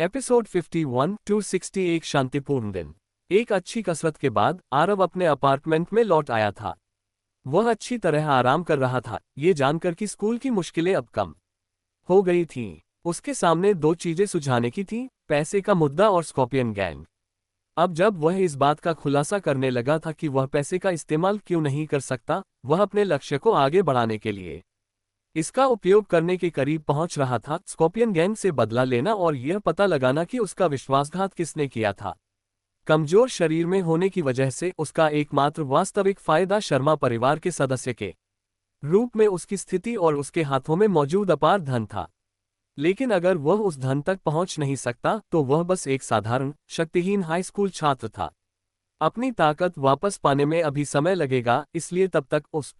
Episode 51 260। एक शांतिपूर्ण दिन। एक अच्छी कसरत के बाद आरव अपने अपार्टमेंट में लौट आया था। वह अच्छी तरह आराम कर रहा था, ये जानकर कि स्कूल की मुश्किलें अब कम हो गई थीं। उसके सामने दो चीजें सुलझाने की थीं, पैसे का मुद्दा और स्कॉर्पियन गैंग। अब जब वह इस बात का खुलासा करने लगा था कि वह पैसे का इस्तेमाल क्यों नहीं कर सकता, वह अपने लक्ष्य को आगे बढ़ाने के लिए इसका उपयोग करने के करीब पहुंच रहा था। स्कॉर्पियन गैंग से बदला लेना और यह पता लगाना कि उसका विश्वासघात किसने किया था। कमजोर शरीर में होने की वजह से उसका एकमात्र वास्तविक फायदा शर्मा परिवार के सदस्य के रूप में उसकी स्थिति और उसके हाथों में मौजूद अपार धन था। लेकिन अगर वह उस धन तक पहुंच नहीं सकता तो वह बस एक साधारण शक्तिहीन हाई स्कूल छात्र था। अपनी ताकत वापस पाने में अभी समय लगेगा, इसलिए तब तक उस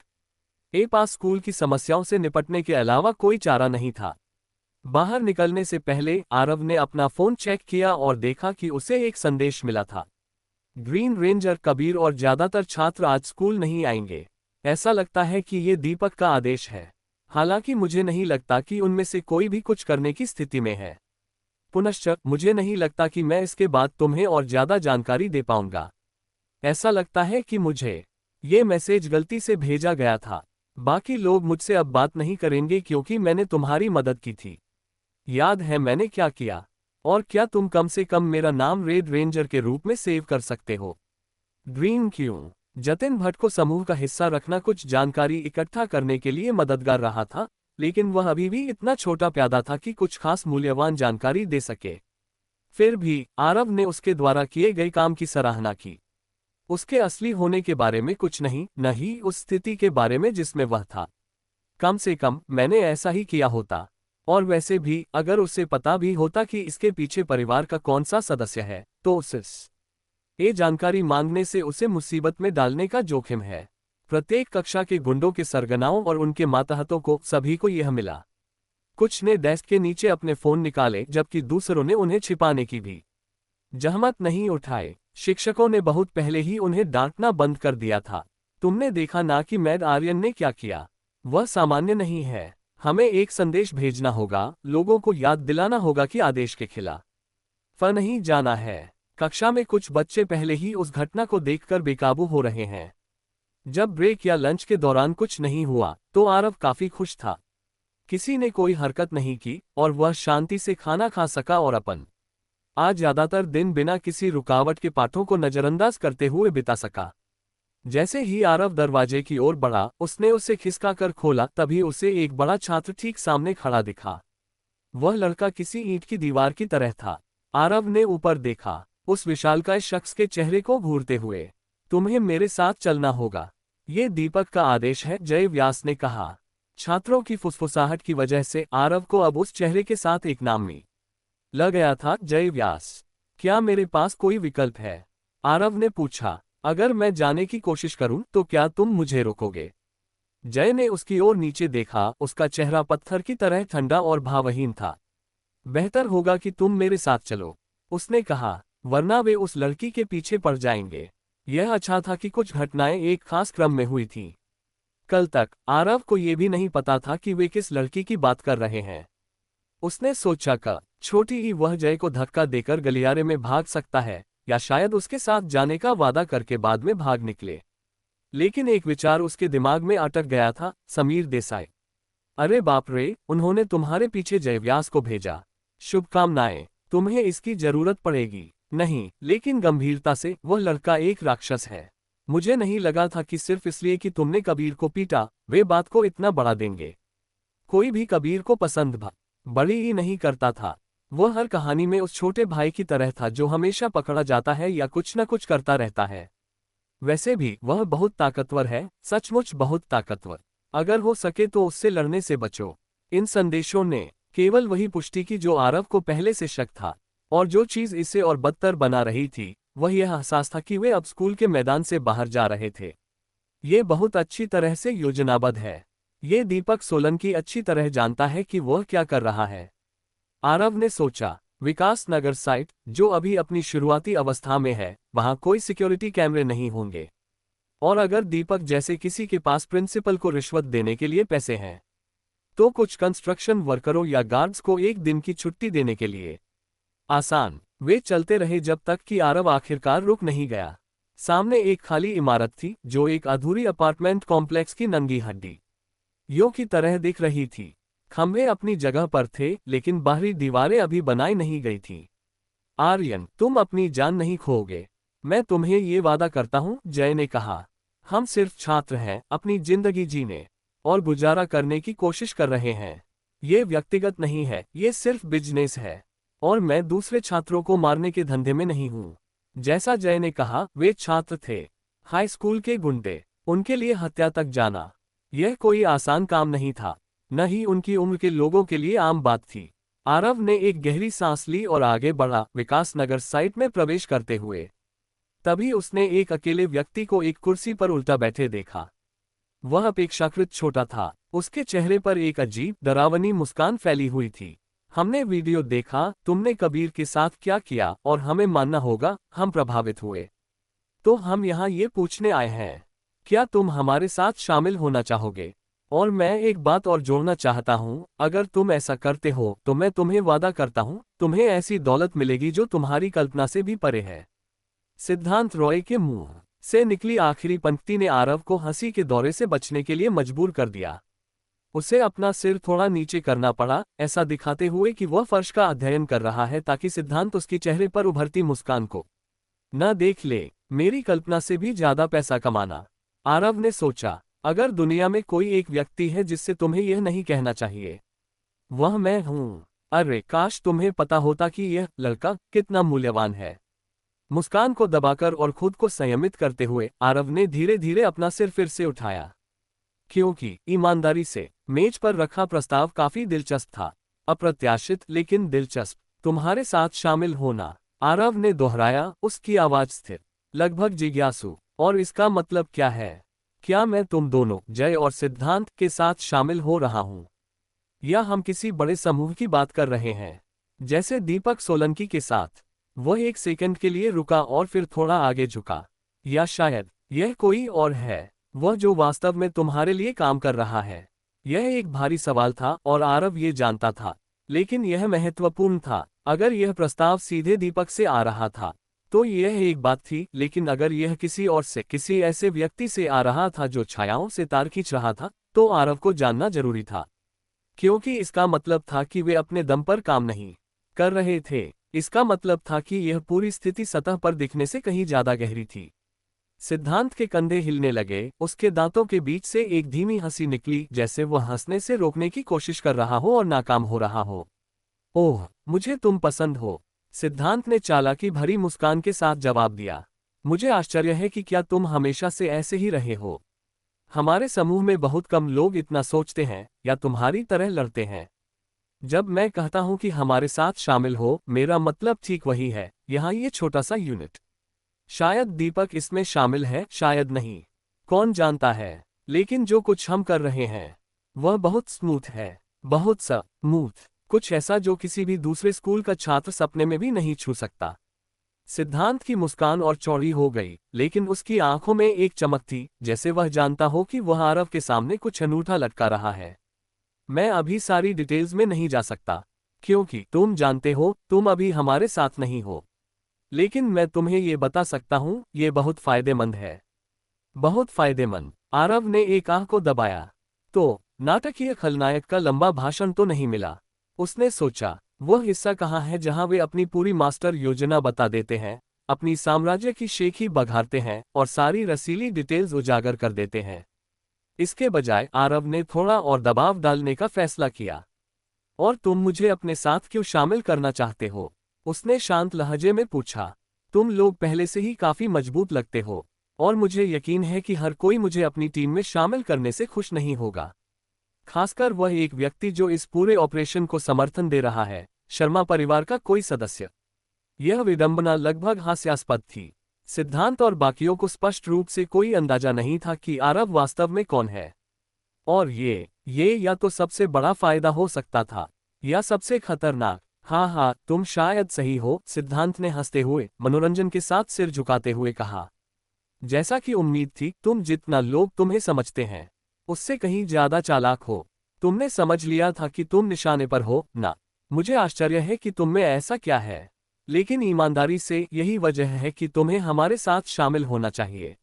पास स्कूल की समस्याओं से निपटने के अलावा कोई चारा नहीं था। बाहर निकलने से पहले आरव ने अपना फोन चेक किया और देखा कि उसे एक संदेश मिला था। ग्रीन रेंजर कबीर और ज्यादातर छात्र आज स्कूल नहीं आएंगे। ऐसा लगता है कि ये दीपक का आदेश है। हालांकि मुझे नहीं लगता कि उनमें से कोई भी कुछ करने की स्थिति में है। पुनश्च मुझे नहीं लगता कि मैं इसके बाद तुम्हें और ज्यादा जानकारी दे पाऊंगा। ऐसा लगता है कि मुझे ये मैसेज गलती से भेजा गया था। बाकी लोग मुझसे अब बात नहीं करेंगे क्योंकि मैंने तुम्हारी मदद की थी। याद है मैंने क्या किया? और क्या तुम कम से कम मेरा नाम रेड रेंजर के रूप में सेव कर सकते हो? ग्रीन क्यों? जतिन भट्ट को समूह का हिस्सा रखना कुछ जानकारी इकट्ठा करने के लिए मददगार रहा था, लेकिन वह अभी भी इतना छोटा प्यादा था कि कुछ खास मूल्यवान जानकारी दे सके। फिर भी आरव ने उसके द्वारा किए गए काम की सराहना की। उसके असली होने के बारे में कुछ नहीं, न ही उस स्थिति के बारे में जिसमें वह था। कम से कम मैंने ऐसा ही किया होता। और वैसे भी अगर उसे पता भी होता कि इसके पीछे परिवार का कौन सा सदस्य है, तो उससे ये जानकारी मांगने से उसे मुसीबत में डालने का जोखिम है। प्रत्येक कक्षा के गुंडों के सरगनाओं और उनके मातहतों को सभी को यह मिला। कुछ ने डेस्क के नीचे अपने फोन निकाले, जबकि दूसरों ने उन्हें छिपाने की भी जहमत नहीं उठाए। शिक्षकों ने बहुत पहले ही उन्हें डांटना बंद कर दिया था। तुमने देखा ना कि मैड आर्यन ने क्या किया? वह सामान्य नहीं है। हमें एक संदेश भेजना होगा, लोगों को याद दिलाना होगा कि आदेश के खिलाफ नहीं जाना है। कक्षा में कुछ बच्चे पहले ही उस घटना को देखकर बेकाबू हो रहे हैं। जब ब्रेक या लंच के दौरान कुछ नहीं हुआ तो आरव काफी खुश था। किसी ने कोई हरकत नहीं की और वह शांति से खाना खा सका और अपन आज ज्यादातर दिन बिना किसी रुकावट के पाठों को नजरअंदाज करते हुए बिता सका। जैसे ही आरव दरवाजे की ओर बढ़ा, उसने उसे खिसकाकर खोला, तभी उसे एक बड़ा छात्र ठीक सामने खड़ा दिखा। वह लड़का किसी ईंट की दीवार की तरह था। आरव ने ऊपर देखा, उस विशालकाय शख्स के चेहरे को घूरते हुए। तुम्हें मेरे साथ चलना होगा, ये दीपक का आदेश है, जय व्यास ने कहा। छात्रों की फुसफुसाहट की वजह से आरव को अब उस चेहरे के साथ एक नाम में लग गया था, जय व्यास। क्या मेरे पास कोई विकल्प है? आरव ने पूछा। अगर मैं जाने की कोशिश करूं तो क्या तुम मुझे रोकोगे? जय ने उसकी ओर नीचे देखा, उसका चेहरा पत्थर की तरह ठंडा और भावहीन था। बेहतर होगा कि तुम मेरे साथ चलो, उसने कहा, वरना वे उस लड़की के पीछे पड़ जाएंगे। यह अच्छा था कि कुछ घटनाएं एक खास क्रम में हुई थीं। कल तक आरव को यह भी नहीं पता था कि वे किस लड़की की बात कर रहे हैं। उसने सोचा कि छोटी ही वह जय को धक्का देकर गलियारे में भाग सकता है, या शायद उसके साथ जाने का वादा करके बाद में भाग निकले। लेकिन एक विचार उसके दिमाग में अटक गया था, समीर देसाई। अरे बाप रे, उन्होंने तुम्हारे पीछे जयव्यास को भेजा। शुभकामनाएं, तुम्हें इसकी जरूरत पड़ेगी। नहीं, लेकिन गंभीरता से, वह लड़का एक राक्षस है। मुझे नहीं लगा था कि सिर्फ इसलिए कि तुमने कबीर को पीटा, वे बात को इतना बड़ा देंगे। कोई भी कबीर को पसंद बड़ी ही नहीं करता था। वह हर कहानी में उस छोटे भाई की तरह था जो हमेशा पकड़ा जाता है या कुछ न कुछ करता रहता है। वैसे भी वह बहुत ताकतवर है, सचमुच बहुत ताकतवर। अगर हो सके तो उससे लड़ने से बचो। इन संदेशों ने केवल वही पुष्टि की जो आरव को पहले से शक था, और जो चीज इसे और बदतर बना रही थी वह यह एहसास था कि वे अब स्कूल के मैदान से बाहर जा रहे थे। ये बहुत अच्छी तरह से योजनाबद्ध है। ये दीपक सोलंकी अच्छी तरह जानता है कि वह क्या कर रहा है। आरव ने सोचा, विकास नगर साइट, जो अभी अपनी शुरुआती अवस्था में है, वहां कोई सिक्योरिटी कैमरे नहीं होंगे। और अगर दीपक जैसे किसी के पास प्रिंसिपल को रिश्वत देने के लिए पैसे हैं, तो कुछ कंस्ट्रक्शन वर्करों या गार्ड्स को एक दिन की छुट्टी देने के लिए आसान। वे चलते रहे जब तक कि आरव आखिरकार रुक नहीं गया। सामने एक खाली इमारत थी जो एक अधूरी अपार्टमेंट कॉम्प्लेक्स की नंगी हड्डी यों की तरह दिख रही थी। खंभे अपनी जगह पर थे लेकिन बाहरी दीवारें अभी बनाई नहीं गई थीं। आर्यन, तुम अपनी जान नहीं खोओगे। मैं तुम्हें ये वादा करता हूँ, जय ने कहा। हम सिर्फ छात्र हैं, अपनी जिंदगी जीने और गुजारा करने की कोशिश कर रहे हैं। ये व्यक्तिगत नहीं है, ये सिर्फ बिजनेस है। और मैं दूसरे छात्रों को मारने के धंधे में नहीं हूँ। जैसा जय ने कहा, वे छात्र थे, हाई स्कूल के गुंडे। उनके लिए हत्या तक जाना यह कोई आसान काम नहीं था, न ही उनकी उम्र के लोगों के लिए आम बात थी। आरव ने एक गहरी सांस ली और आगे बढ़ा, विकास नगर साइट में प्रवेश करते हुए। तभी उसने एक अकेले व्यक्ति को एक कुर्सी पर उल्टा बैठे देखा। वह अपेक्षाकृत छोटा था, उसके चेहरे पर एक अजीब डरावनी मुस्कान फैली हुई थी। हमने वीडियो देखा, तुमने कबीर के साथ क्या किया और हमें मानना होगा, हम प्रभावित हुए। तो हम यहाँ ये पूछने आए हैं, क्या तुम हमारे साथ शामिल होना चाहोगे? और मैं एक बात और जोड़ना चाहता हूँ, अगर तुम ऐसा करते हो तो मैं तुम्हें वादा करता हूँ, तुम्हें ऐसी दौलत मिलेगी जो तुम्हारी कल्पना से भी परे है। सिद्धांत रॉय के मुंह से निकली आखिरी पंक्ति ने आरव को हंसी के दौरे से बचने के लिए मजबूर कर दिया। उसे अपना सिर थोड़ा नीचे करना पड़ा, ऐसा दिखाते हुए कि वह फर्श का अध्ययन कर रहा है ताकि सिद्धांत उसके चेहरे पर उभरती मुस्कान को न देख ले। मेरी कल्पना से भी ज्यादा पैसा कमाना, आरव ने सोचा। अगर दुनिया में कोई एक व्यक्ति है जिससे तुम्हें यह नहीं कहना चाहिए, वह मैं हूं। अरे काश तुम्हें पता होता कि यह लड़का कितना मूल्यवान है। मुस्कान को दबाकर और खुद को संयमित करते हुए आरव ने धीरे धीरे अपना सिर फिर से उठाया, क्योंकि ईमानदारी से मेज पर रखा प्रस्ताव काफी दिलचस्प था। अप्रत्याशित लेकिन दिलचस्प। तुम्हारे साथ शामिल होना, आरव ने दोहराया, उसकी आवाज स्थिर, लगभग जिज्ञासु। और इसका मतलब क्या है? क्या मैं तुम दोनों, जय और सिद्धांत, के साथ शामिल हो रहा हूं? या हम किसी बड़े समूह की बात कर रहे हैं, जैसे दीपक सोलंकी के साथ? वह एक सेकंड के लिए रुका और फिर थोड़ा आगे झुका। या शायद यह कोई और है, वह जो वास्तव में तुम्हारे लिए काम कर रहा है? यह एक भारी सवाल था और आरव ये जानता था, लेकिन यह महत्वपूर्ण था। अगर यह प्रस्ताव सीधे दीपक से आ रहा था तो यह एक बात थी, लेकिन अगर यह किसी और से, किसी ऐसे व्यक्ति से आ रहा था जो छायाओं से तार खींच रहा था, तो आरव को जानना जरूरी था। क्योंकि इसका मतलब था कि वे अपने दम पर काम नहीं कर रहे थे। इसका मतलब था कि यह पूरी स्थिति सतह पर दिखने से कहीं ज्यादा गहरी थी। सिद्धांत के कंधे हिलने लगे, उसके दांतों के बीच से एक धीमी हंसी निकली, जैसे वह हंसने से रोकने की कोशिश कर रहा हो और नाकाम हो रहा हो। ओह, मुझे तुम पसंद हो, सिद्धांत ने चालाकी भरी मुस्कान के साथ जवाब दिया। मुझे आश्चर्य है कि क्या तुम हमेशा से ऐसे ही रहे हो। हमारे समूह में बहुत कम लोग इतना सोचते हैं या तुम्हारी तरह लड़ते हैं। जब मैं कहता हूं कि हमारे साथ शामिल हो, मेरा मतलब ठीक वही है। यहाँ ये छोटा सा यूनिट। शायद दीपक इसमें शामिल है, शायद नहीं, कौन जानता है। लेकिन जो कुछ हम कर रहे हैं वह बहुत स्मूथ है, बहुत स्मूथ, कुछ ऐसा जो किसी भी दूसरे स्कूल का छात्र सपने में भी नहीं छू सकता। सिद्धांत की मुस्कान और चौड़ी हो गई, लेकिन उसकी आंखों में एक चमक थी, जैसे वह जानता हो कि वह आरव के सामने कुछ अनूठा लटका रहा है। मैं अभी सारी डिटेल्स में नहीं जा सकता, क्योंकि तुम जानते हो, तुम अभी हमारे साथ नहीं हो। लेकिन मैं तुम्हें ये बता सकता हूं, ये बहुत फायदेमंद है, बहुत फायदेमंद। आरव ने एक आंख को दबाया। तो नाटकीय खलनायक का लंबा भाषण तो नहीं मिला। उसने सोचा, वह हिस्सा कहाँ है जहां वे अपनी पूरी मास्टर योजना बता देते हैं, अपनी साम्राज्य की शेखी बघारते हैं और सारी रसीली डिटेल्स उजागर कर देते हैं। इसके बजाय आरव ने थोड़ा और दबाव डालने का फैसला किया। और तुम मुझे अपने साथ क्यों शामिल करना चाहते हो? उसने शांत लहजे में पूछा। तुम लोग पहले से ही काफी मजबूत लगते हो, और मुझे यकीन है कि हर कोई मुझे अपनी टीम में शामिल करने से खुश नहीं होगा। खासकर वह एक व्यक्ति जो इस पूरे ऑपरेशन को समर्थन दे रहा है, शर्मा परिवार का कोई सदस्य। यह विडंबना लगभग हास्यास्पद थी। सिद्धांत और बाकियों को स्पष्ट रूप से कोई अंदाजा नहीं था कि आरव वास्तव में कौन है। और ये या तो सबसे बड़ा फायदा हो सकता था, या सबसे खतरनाक। हाँ, तुम शायद सही हो, सिद्धांत ने हंसते हुए मनोरंजन के साथ सिर झुकाते हुए कहा। जैसा कि उम्मीद थी, तुम जितना लोग तुम्हें समझते हैं उससे कहीं ज्यादा चालाक हो। तुमने समझ लिया था कि तुम निशाने पर हो ना। मुझे आश्चर्य है कि तुम में ऐसा क्या है लेकिन ईमानदारी से यही वजह है कि तुम्हें हमारे साथ शामिल होना चाहिए।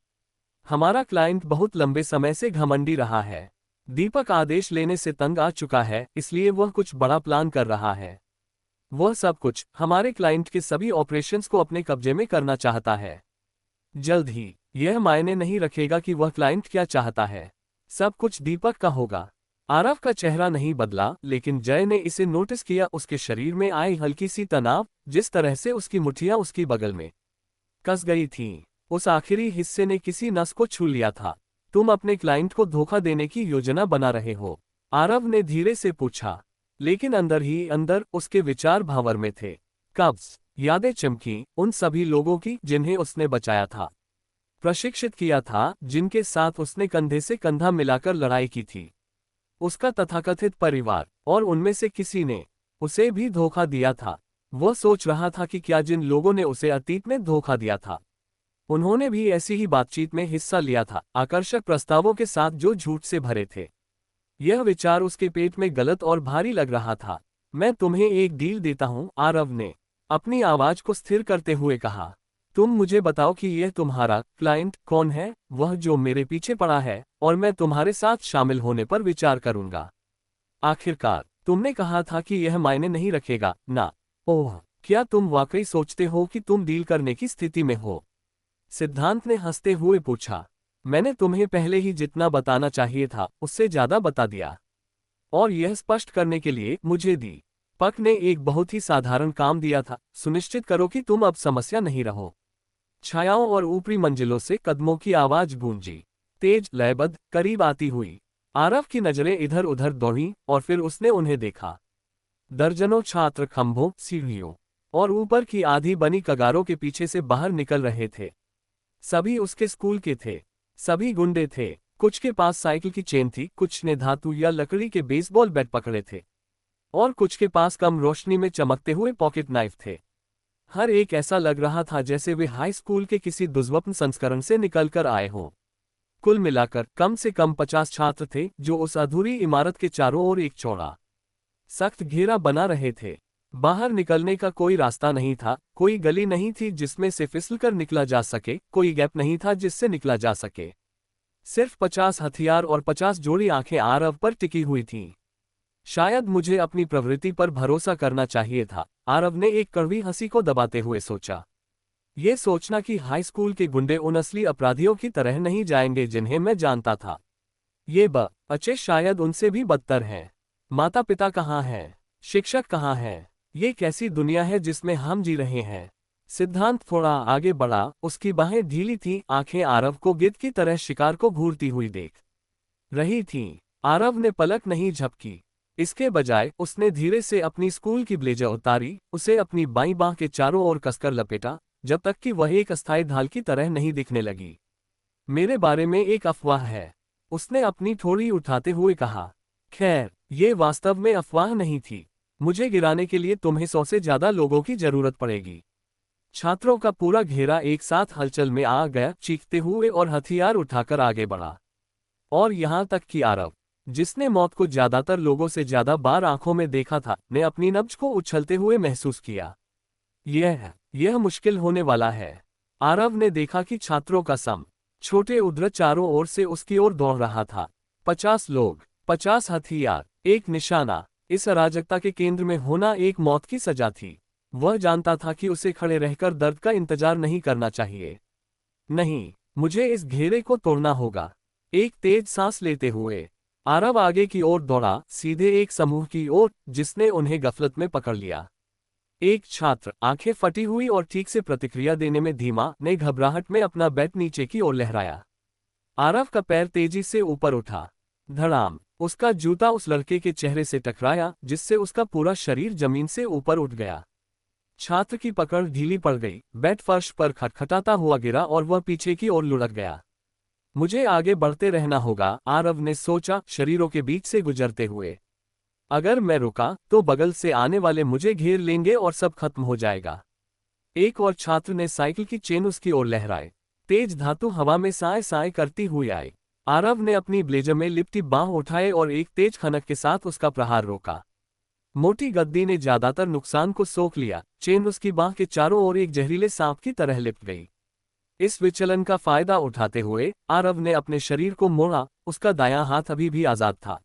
हमारा क्लाइंट बहुत लंबे समय से घमंडी रहा है। दीपक आदेश लेने से तंग आ चुका है, इसलिए वह कुछ बड़ा प्लान कर रहा है। वह सब कुछ हमारे क्लाइंट के सभी ऑपरेशंस को अपने कब्जे में करना चाहता है। जल्द ही यह मायने नहीं रखेगा कि वह क्लाइंट क्या चाहता है, सब कुछ दीपक का होगा। आरव का चेहरा नहीं बदला, लेकिन जय ने इसे नोटिस किया। उसके शरीर में आई हल्की सी तनाव, जिस तरह से उसकी मुठ्ठियां उसकी बगल में कस गई थीं, उस आखिरी हिस्से ने किसी नस को छू लिया था। तुम अपने क्लाइंट को धोखा देने की योजना बना रहे हो? आरव ने धीरे से पूछा, लेकिन अंदर ही अंदर उसके विचार भांवर में थे। कब्ज यादें चमकी, उन सभी लोगों की जिन्हें उसने बचाया था, प्रशिक्षित किया था, जिनके साथ उसने कंधे से कंधा मिलाकर लड़ाई की थी। उसका तथाकथित परिवार, और उनमें से किसी ने उसे भी धोखा दिया था। वह सोच रहा था कि क्या जिन लोगों ने उसे अतीत में धोखा दिया था, उन्होंने भी ऐसी ही बातचीत में हिस्सा लिया था, आकर्षक प्रस्तावों के साथ जो झूठ से भरे थे। यह विचार उसके पेट में गलत और भारी लग रहा था। मैं तुम्हें एक डील देता हूं, आरव ने अपनी आवाज को स्थिर करते हुए कहा। तुम मुझे बताओ कि यह तुम्हारा क्लाइंट कौन है, वह जो मेरे पीछे पड़ा है, और मैं तुम्हारे साथ शामिल होने पर विचार करूंगा। आखिरकार तुमने कहा था कि यह मायने नहीं रखेगा ना? ओह, क्या तुम वाकई सोचते हो कि तुम डील करने की स्थिति में हो? सिद्धांत ने हंसते हुए पूछा। मैंने तुम्हें पहले ही जितना बताना चाहिए था उससे ज्यादा बता दिया, और यह स्पष्ट करने के लिए मुझे दी पक ने एक बहुत ही साधारण काम दिया था। सुनिश्चित करो कि तुम अब समस्या नहीं रहो। छायाओं और ऊपरी मंजिलों से कदमों की आवाज गूंजी, तेज, लयबद्ध, करीब आती हुई। आरव की नजरें इधर उधर दौड़ीं, और फिर उसने उन्हें देखा। दर्जनों छात्र खंभों, सीढ़ियों और ऊपर की आधी बनी कगारों के पीछे से बाहर निकल रहे थे। सभी उसके स्कूल के थे, सभी गुंडे थे। कुछ के पास साइकिल की चेन थी, कुछ ने धातु या लकड़ी के बेसबॉल बैट पकड़े थे, और कुछ के पास कम रोशनी में चमकते हुए पॉकेट नाइफ थे। हर एक ऐसा लग रहा था जैसे वे हाई स्कूल के किसी दुर्लभ संस्करण से निकलकर आए हों। कुल मिलाकर कम से कम 50 छात्र थे, जो उस अधूरी इमारत के चारों ओर एक चौड़ा सख्त घेरा बना रहे थे। बाहर निकलने का कोई रास्ता नहीं था, कोई गली नहीं थी जिसमें से फिसलकर निकला जा सके, कोई गैप नहीं था जिससे निकला जा सके। सिर्फ 50 हथियार और 50 जोड़ी आंखें आरव पर टिकी हुई थीं। शायद मुझे अपनी प्रवृत्ति पर भरोसा करना चाहिए था, आरव ने एक कड़वी हंसी को दबाते हुए सोचा। ये सोचना कि हाई स्कूल के गुंडे उन असली अपराधियों की तरह नहीं जाएंगे जिन्हें मैं जानता था। ये बच्चे शायद उनसे भी बदतर हैं। माता पिता कहाँ हैं? शिक्षक कहाँ हैं? ये कैसी दुनिया है जिसमें हम जी रहे हैं? सिद्धांत थोड़ा आगे बढ़ा, उसकी बाहें ढीली थीं, आंखें आरव को गिद्ध की तरह शिकार को घूरती हुई देख रही थीं। आरव ने पलक नहीं झपकी। इसके बजाय उसने धीरे से अपनी स्कूल की ब्लेजर उतारी, उसे अपनी बाईं बांह के चारों ओर कसकर लपेटा, जब तक कि वह एक अस्थायी ढाल की तरह नहीं दिखने लगी। मेरे बारे में एक अफवाह है, उसने अपनी ठोड़ी उठाते हुए कहा। खैर, ये वास्तव में अफवाह नहीं थी। मुझे गिराने के लिए तुम्हें 100 से ज्यादा लोगों की जरूरत पड़ेगी। छात्रों का पूरा घेरा एक साथ हलचल में आ गया, चीखते हुए और हथियार उठाकर आगे बढ़ा। और यहां तक कि आरव, जिसने मौत को ज्यादातर लोगों से ज्यादा बार आंखों में देखा था, ने अपनी नब्ज को उछलते हुए महसूस किया। यह मुश्किल होने वाला है। आरव ने देखा कि छात्रों का छोटे उद्र चारों ओर से उसकी ओर दौड़ रहा था। 50 लोग, 50 हथियार, एक निशाना। इस अराजकता के केंद्र में होना एक मौत की सजा थी। वह जानता था कि उसे खड़े रहकर दर्द का इंतजार नहीं करना चाहिए। नहीं, मुझे इस घेरे को तोड़ना होगा। एक तेज सांस लेते हुए आरव आगे की ओर दौड़ा, सीधे एक समूह की ओर जिसने उन्हें गफलत में पकड़ लिया। एक छात्र, आंखें फटी हुई और ठीक से प्रतिक्रिया देने में धीमा, ने घबराहट में अपना बैट नीचे की ओर लहराया। आरव का पैर तेजी से ऊपर उठा। धड़ाम, उसका जूता उस लड़के के चेहरे से टकराया, जिससे उसका पूरा शरीर जमीन से ऊपर उठ गया। छात्र की पकड़ ढीली पड़ गई, बैट फर्श पर खटखटाता हुआ गिरा और वह पीछे की ओर लुढ़क गया। मुझे आगे बढ़ते रहना होगा, आरव ने सोचा, शरीरों के बीच से गुजरते हुए। अगर मैं रुका तो बगल से आने वाले मुझे घेर लेंगे और सब खत्म हो जाएगा। एक और छात्र ने साइकिल की चेन उसकी ओर लहराए। तेज धातु हवा में साए साए करती हुई आई। आरव ने अपनी ब्लेजर में लिपटी बांह उठाए और एक तेज खनक के साथ उसका प्रहार रोका। मोटी गद्दी ने ज्यादातर नुकसान को सोख लिया। चेन उसकी बाह के चारों ओर एक जहरीले सांप की तरह लिपट गई। इस विचलन का फायदा उठाते हुए आरव ने अपने शरीर को मोड़ा। उसका दायां हाथ अभी भी आजाद था।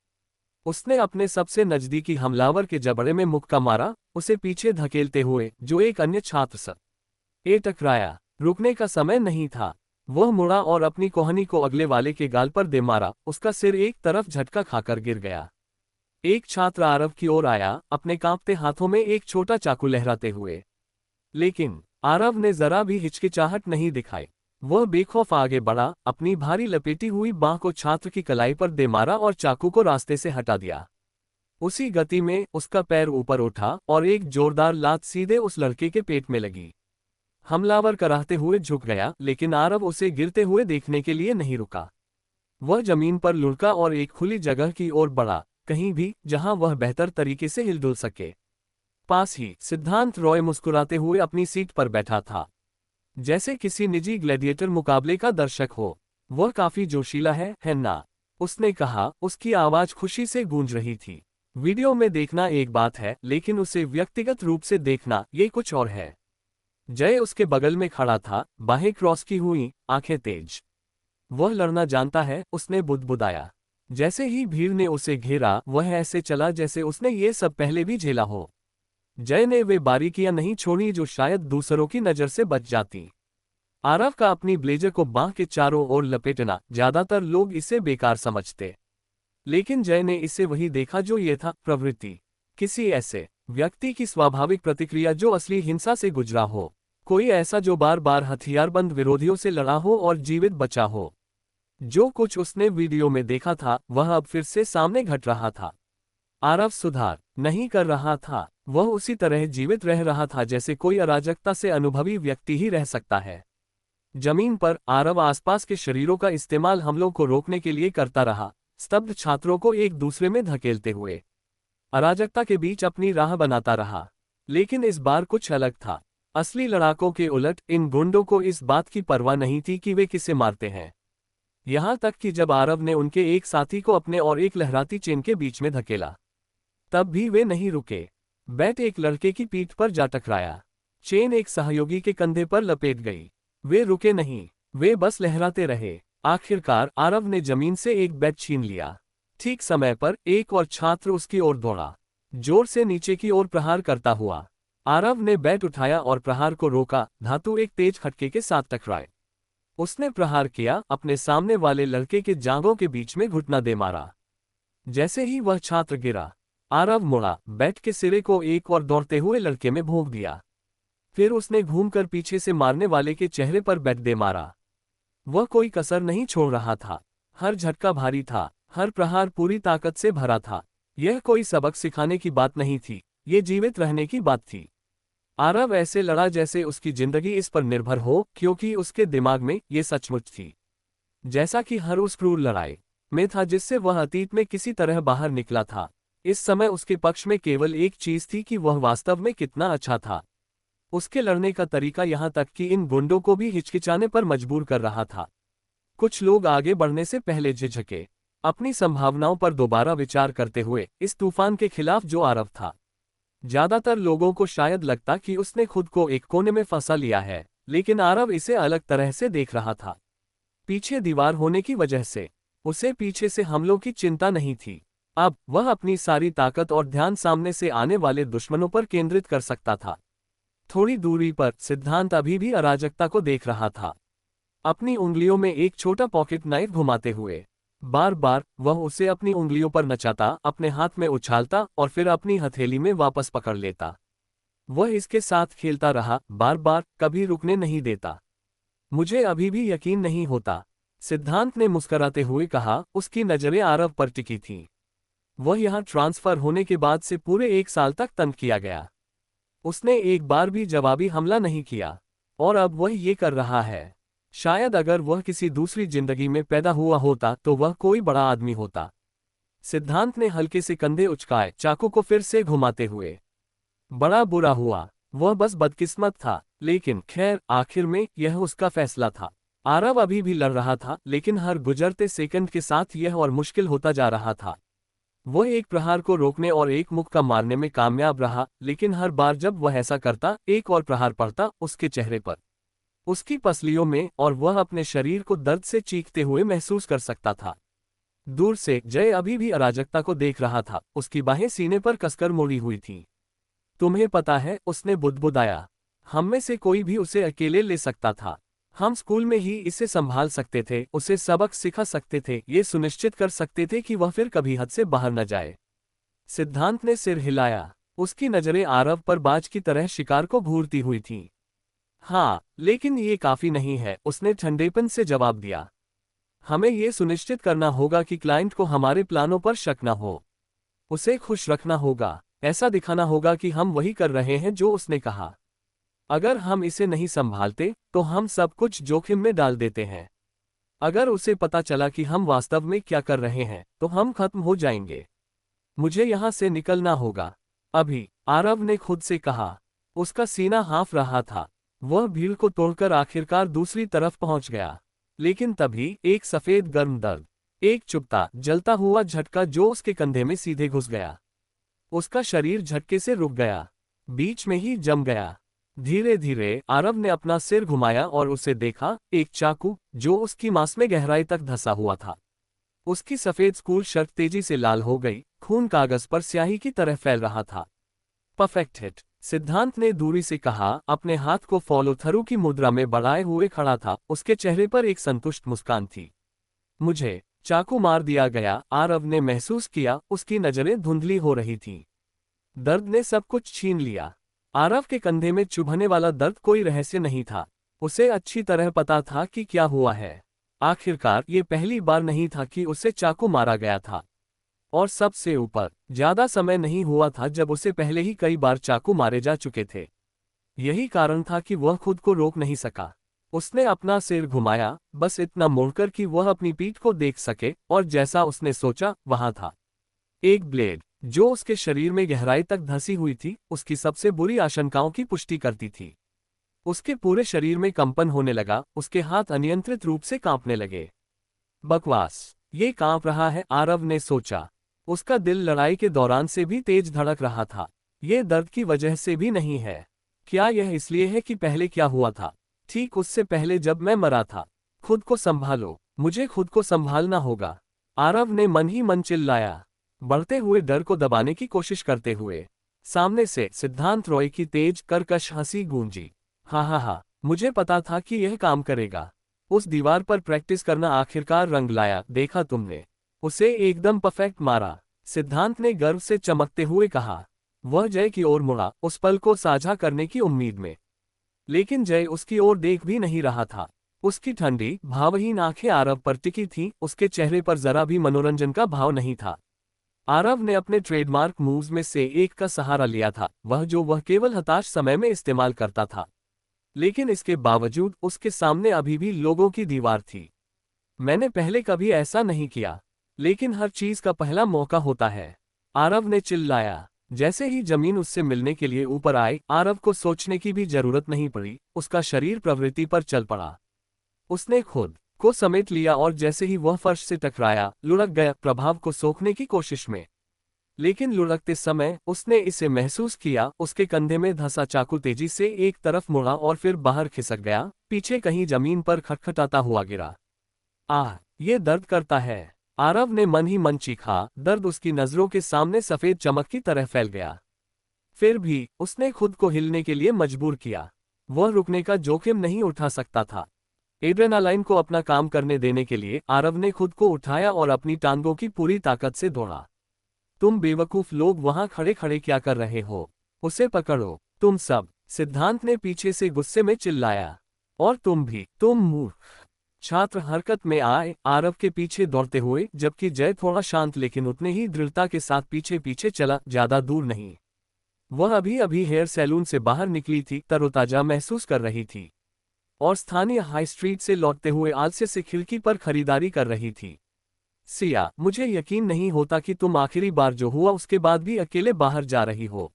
उसने अपने सबसे नजदीकी हमलावर के जबड़े में मुक्का मारा, उसे पीछे धकेलते हुए, जो एक अन्य छात्र से टकराया। रुकने का समय नहीं था। वह मुड़ा और अपनी कोहनी को अगले वाले के गाल पर दे मारा। उसका सिर एक तरफ झटका खाकर गिर गया। एक छात्र आरव की ओर आया, अपने कांपते हाथों में एक छोटा चाकू लहराते हुए। लेकिन आरव ने जरा भी हिचकिचाहट नहीं दिखाई। वह बेखौफ आगे बढ़ा, अपनी भारी लपेटी हुई बांह को छात्र की कलाई पर दे मारा और चाकू को रास्ते से हटा दिया। उसी गति में उसका पैर ऊपर उठा और एक जोरदार लात सीधे उस लड़के के पेट में लगी। हमलावर कराहते हुए झुक गया, लेकिन आरव उसे गिरते हुए देखने के लिए नहीं रुका। वह जमीन पर लुढ़का और एक खुली जगह की ओर बढ़ा, कहीं भी जहां वह बेहतर तरीके से हिलडुल सके। पास ही सिद्धांत रॉय मुस्कुराते हुए अपनी सीट पर बैठा था, जैसे किसी निजी ग्लैडिएटर मुकाबले का दर्शक हो। वह काफी जोशीला है ना? उसने कहा, उसकी आवाज खुशी से गूंज रही थी। वीडियो में देखना एक बात है, लेकिन उसे व्यक्तिगत रूप से देखना ये कुछ और है। जय उसके बगल में खड़ा था, बाहें क्रॉस की हुई, आंखें तेज। वह लड़ना जानता है, उसने बुदबुदाया। जैसे ही भीड़ ने उसे घेरा, वह ऐसे चला जैसे उसने ये सब पहले भी झेला हो। जय ने वे बारीकियां नहीं छोड़ी जो शायद दूसरों की नजर से बच जाती। आरव का अपनी ब्लेजर को बांह के चारों ओर लपेटना, ज्यादातर लोग इसे बेकार समझते, लेकिन जय ने इसे वही देखा जो ये था, प्रवृत्ति। किसी ऐसे व्यक्ति की स्वाभाविक प्रतिक्रिया जो असली हिंसा से गुजरा हो, कोई ऐसा जो बार बार हथियारबंद विरोधियों से लड़ा हो और जीवित बचा हो। जो कुछ उसने वीडियो में देखा था, वह अब फिर से सामने घट रहा था। आरव सुधार नहीं कर रहा था, वह उसी तरह जीवित रह रहा था जैसे कोई अराजकता से अनुभवी व्यक्ति ही रह सकता है। जमीन पर आरव आसपास के शरीरों का इस्तेमाल हमलों को रोकने के लिए करता रहा, स्तब्ध छात्रों को एक दूसरे में धकेलते हुए अराजकता के बीच अपनी राह बनाता रहा। लेकिन इस बार कुछ अलग था। असली लड़ाकों के उलट इन गुंडों को इस बात की परवाह नहीं थी कि वे किसे मारते हैं। यहां तक कि जब आरव ने उनके एक साथी को अपने और एक लहराती चेन के बीच में धकेला, तब भी वे नहीं रुके। बैट एक लड़के की पीठ पर जा टकराया, चेन एक सहयोगी के कंधे पर लपेट गई। वे रुके नहीं, वे बस लहराते रहे। आखिरकार आरव ने जमीन से एक बैट छीन लिया। ठीक समय पर एक और छात्र उसकी ओर दौड़ा, जोर से नीचे की ओर प्रहार करता हुआ। आरव ने बैट उठाया और प्रहार को रोका। धातु एक तेज खटके के साथ टकराए। उसने प्रहार किया, अपने सामने वाले लड़के के जांघों के बीच में घुटना दे मारा। जैसे ही वह छात्र गिरा, आरव मुड़ा, बैट के सिरे को एक और दौड़ते हुए लड़के में भोंक दिया। फिर उसने घूमकर पीछे से मारने वाले के चेहरे पर बैट दे मारा। वह कोई कसर नहीं छोड़ रहा था। हर झटका भारी था, हर प्रहार पूरी ताकत से भरा था। यह कोई सबक सिखाने की बात नहीं थी, ये जीवित रहने की बात थी। आरव ऐसे लड़ा जैसे उसकी जिंदगी इस पर निर्भर हो, क्योंकि उसके दिमाग में ये सचमुच थी, जैसा कि हर उस क्रूर लड़ाई में था जिससे वह अतीत में किसी तरह बाहर निकला था। इस समय उसके पक्ष में केवल एक चीज थी कि वह वास्तव में कितना अच्छा था। उसके लड़ने का तरीका यहां तक कि इन गुंडों को भी हिचकिचाने पर मजबूर कर रहा था। कुछ लोग आगे बढ़ने से पहले झिझके, अपनी संभावनाओं पर दोबारा विचार करते हुए इस तूफान के खिलाफ जो आरव था। ज्यादातर लोगों को शायद लगता कि उसने खुद को एक कोने में फंसा लिया है, लेकिन आरव इसे अलग तरह से देख रहा था। पीछे दीवार होने की वजह से उसे पीछे से हमलों की चिंता नहीं थी। अब वह अपनी सारी ताकत और ध्यान सामने से आने वाले दुश्मनों पर केंद्रित कर सकता था। थोड़ी दूरी पर सिद्धांत अभी भी अराजकता को देख रहा था, अपनी उंगलियों में एक छोटा पॉकेट नाइफ घुमाते हुए। बार बार वह उसे अपनी उंगलियों पर नचाता, अपने हाथ में उछालता और फिर अपनी हथेली में वापस पकड़ लेता। वह इसके साथ खेलता रहा, बार बार, कभी रुकने नहीं देता। मुझे अभी भी यकीन नहीं होता, सिद्धांत ने मुस्कुराते हुए कहा। उसकी नजरें आरव पर टिकी थीं। वह यहाँ ट्रांसफर होने के बाद से पूरे 1 साल तक तंग किया गया। उसने एक बार भी जवाबी हमला नहीं किया, और अब वह ये कर रहा है। शायद अगर वह किसी दूसरी जिंदगी में पैदा हुआ होता तो वह कोई बड़ा आदमी होता। सिद्धांत ने हल्के से कंधे उचकाए, चाकू को फिर से घुमाते हुए। बड़ा बुरा हुआ, वह बस बदकिस्मत था, लेकिन खैर आखिर में यह उसका फैसला था। आरव अभी भी लड़ रहा था, लेकिन हर गुजरते सेकंड के साथ यह और मुश्किल होता जा रहा था। वह एक प्रहार को रोकने और एक मुक्का मारने में कामयाब रहा, लेकिन हर बार जब वह ऐसा करता, एक और प्रहार पड़ता उसके चेहरे पर, उसकी पसलियों में, और वह अपने शरीर को दर्द से चीखते हुए महसूस कर सकता था। दूर से जय अभी भी अराजकता को देख रहा था, उसकी बाहें सीने पर कसकर मोड़ी हुई थीं। तुम्हें पता है, उसने बुदबुदाया, हम में से कोई भी उसे अकेले ले सकता था। हम स्कूल में ही इसे संभाल सकते थे, उसे सबक सिखा सकते थे, ये सुनिश्चित कर सकते थे कि वह फिर कभी हद से बाहर न जाए। सिद्धांत ने सिर हिलाया। उसकी नजरें आरव पर बाज की तरह शिकार को घूरती हुई थीं। हाँ, लेकिन ये काफी नहीं है, उसने ठंडेपन से जवाब दिया। हमें ये सुनिश्चित करना होगा कि क्लाइंट को हमारे प्लानों पर शक न हो। उसे खुश रखना होगा, ऐसा दिखाना होगा कि हम वही कर रहे हैं जो उसने कहा। अगर हम इसे नहीं संभालते, तो हम सब कुछ जोखिम में डाल देते हैं। अगर उसे पता चला कि हम वास्तव में क्या कर रहे हैं, तो हम खत्म हो जाएंगे। मुझे यहां से निकलना होगा अभी, आरव ने खुद से कहा। उसका सीना हाँफ रहा था। वह भीड़ को तोड़कर आखिरकार दूसरी तरफ पहुंच गया। लेकिन तभी एक सफेद गर्म दर्द, एक चुभता जलता हुआ झटका जो उसके कंधे में सीधे घुस गया। उसका शरीर झटके से रुक गया, बीच में ही जम गया। धीरे धीरे आरव ने अपना सिर घुमाया और उसे देखा, एक चाकू जो उसकी मांस में गहराई तक धंसा हुआ था। उसकी सफेद स्कूल शर्ट तेजी से लाल हो गई, खून कागज पर स्याही की तरह फैल रहा था। परफेक्ट हिट, सिद्धांत ने दूरी से कहा, अपने हाथ को फॉलो थ्रू की मुद्रा में बढ़ाए हुए खड़ा था। उसके चेहरे पर एक संतुष्ट मुस्कान थी। मुझे चाकू मार दिया गया, आरव ने महसूस किया, उसकी नजरें धुंधली हो रही थीं। दर्द ने सब कुछ छीन लिया। आरव के कंधे में चुभने वाला दर्द कोई रहस्य नहीं था। उसे अच्छी तरह पता था कि क्या हुआ है। आखिरकार ये पहली बार नहीं था कि उसे चाकू मारा गया था। और सबसे ऊपर, ज्यादा समय नहीं हुआ था जब उसे पहले ही कई बार चाकू मारे जा चुके थे। यही कारण था कि वह खुद को रोक नहीं सका। उसने अपना सिर घुमाया, बस इतना मोड़कर कि वह अपनी पीठ को देख सके, और जैसा उसने सोचा, वहां था एक ब्लेड जो उसके शरीर में गहराई तक धंसी हुई थी, उसकी सबसे बुरी आशंकाओं की पुष्टि करती थी। उसके पूरे शरीर में कंपन होने लगा, उसके हाथ अनियंत्रित रूप से कांपने लगे। बकवास, ये कांप रहा है, आरव ने सोचा। उसका दिल लड़ाई के दौरान से भी तेज धड़क रहा था। ये दर्द की वजह से भी नहीं है। क्या यह इसलिए है कि पहले क्या हुआ था, ठीक उससे पहले जब मैं मरा था? खुद को संभालो, मुझे खुद को संभालना होगा, आरव ने मन ही मन चिल्लाया, बढ़ते हुए डर को दबाने की कोशिश करते हुए। सामने से सिद्धांत रॉय की तेज कर्कश हंसी गूंजी। हा, मुझे पता था कि यह काम करेगा। उस दीवार पर प्रैक्टिस करना आखिरकार रंग लाया, देखा तुमने? उसे एकदम परफेक्ट मारा, सिद्धांत ने गर्व से चमकते हुए कहा। वह जय की ओर मुड़ा, उस पल को साझा करने की उम्मीद में। लेकिन जय उसकी ओर देख भी नहीं रहा था। उसकी ठंडी, भावहीन आंखें आरव पर टिकी थीं, उसके चेहरे पर जरा भी मनोरंजन का भाव नहीं था। आरव ने अपने ट्रेडमार्क मूव्स में से एक का सहारा लिया था, वह केवल हताश समय में इस्तेमाल करता था। लेकिन इसके बावजूद उसके सामने अभी भी लोगों की दीवार थी। मैंने पहले कभी ऐसा नहीं किया, लेकिन हर चीज का पहला मौका होता है, आरव ने चिल्लाया। जैसे ही जमीन उससे मिलने के लिए ऊपर आई, आरव को सोचने की भी जरूरत नहीं पड़ी, उसका शरीर प्रवृत्ति पर चल पड़ा। उसने खुद को समेट लिया और जैसे ही वह फर्श से टकराया, लुढ़क गया, प्रभाव को सोखने की कोशिश में। लेकिन लुढ़कते समय उसने इसे महसूस किया, उसके कंधे में धंसा चाकू तेजी से एक तरफ मुड़ा और फिर बाहर खिसक गया, पीछे कहीं जमीन पर खटखटाता हुआ गिरा। आह, ये दर्द करता है, आरव ने मन ही मन चीखा। दर्द उसकी नजरों के सामने सफेद चमक की तरह फैल गया। फिर भी उसने खुद को हिलने के लिए मजबूर किया। वह रुकने का जोखिम नहीं उठा सकता था। एड्रेनालाइन को अपना काम करने देने के लिए आरव ने खुद को उठाया और अपनी टांगों की पूरी ताकत से दौड़ा। तुम बेवकूफ लोग वहां खड़े खड़े क्या कर रहे हो? उसे पकड़ो, तुम सब, सिद्धांत ने पीछे से गुस्से में चिल्लाया। और तुम भी, तुम मूर्ख। छात्र हरकत में आए, आरव के पीछे दौड़ते हुए, जबकि जय थोड़ा शांत लेकिन उतने ही दृढ़ता के साथ पीछे पीछे चला, ज्यादा दूर नहीं। वह अभी अभी हेयर सैलून से बाहर निकली थी, तरोताजा महसूस कर रही थी, और स्थानीय हाई स्ट्रीट से लौटते हुए आलस्य से खिड़की पर खरीदारी कर रही थी। सिया, मुझे यकीन नहीं होता कि तुम आखिरी बार जो हुआ उसके बाद भी अकेले बाहर जा रही हो।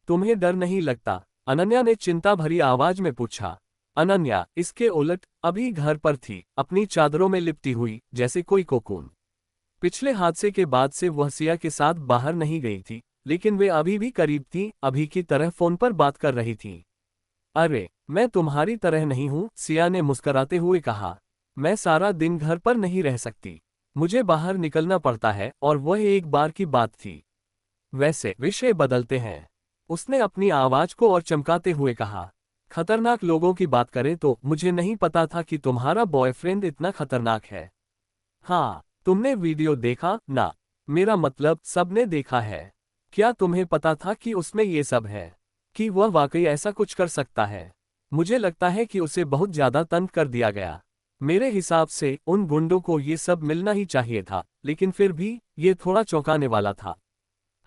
तुम्हें डर नहीं लगता? अनन्या ने चिंता भरी आवाज में पूछा। अनन्या, इसके उलट, अभी घर पर थी, अपनी चादरों में लिपटी हुई, जैसे कोई कोकून। पिछले हादसे के बाद से वह सिया के साथ बाहर नहीं गई थी, लेकिन वे अभी भी करीब थी, अभी की तरह फोन पर बात कर रही थी। अरे, मैं तुम्हारी तरह नहीं हूं, सिया ने मुस्कुराते हुए कहा। मैं सारा दिन घर पर नहीं रह सकती, मुझे बाहर निकलना पड़ता है, और वह एक बार की बात थी। वैसे विषय बदलते हैं, उसने अपनी आवाज को और चमकाते हुए कहा। खतरनाक लोगों की बात करें तो मुझे नहीं पता था कि तुम्हारा बॉयफ्रेंड इतना खतरनाक है। हाँ, तुमने वीडियो देखा ना? मेरा मतलब सबने देखा है। क्या तुम्हें पता था कि उसमें ये सब है? कि वह वाकई ऐसा कुछ कर सकता है? मुझे लगता है कि उसे बहुत ज्यादा तंग कर दिया गया। मेरे हिसाब से उन गुंडों को ये सब मिलना ही चाहिए था, लेकिन फिर भी ये थोड़ा चौंकाने वाला था।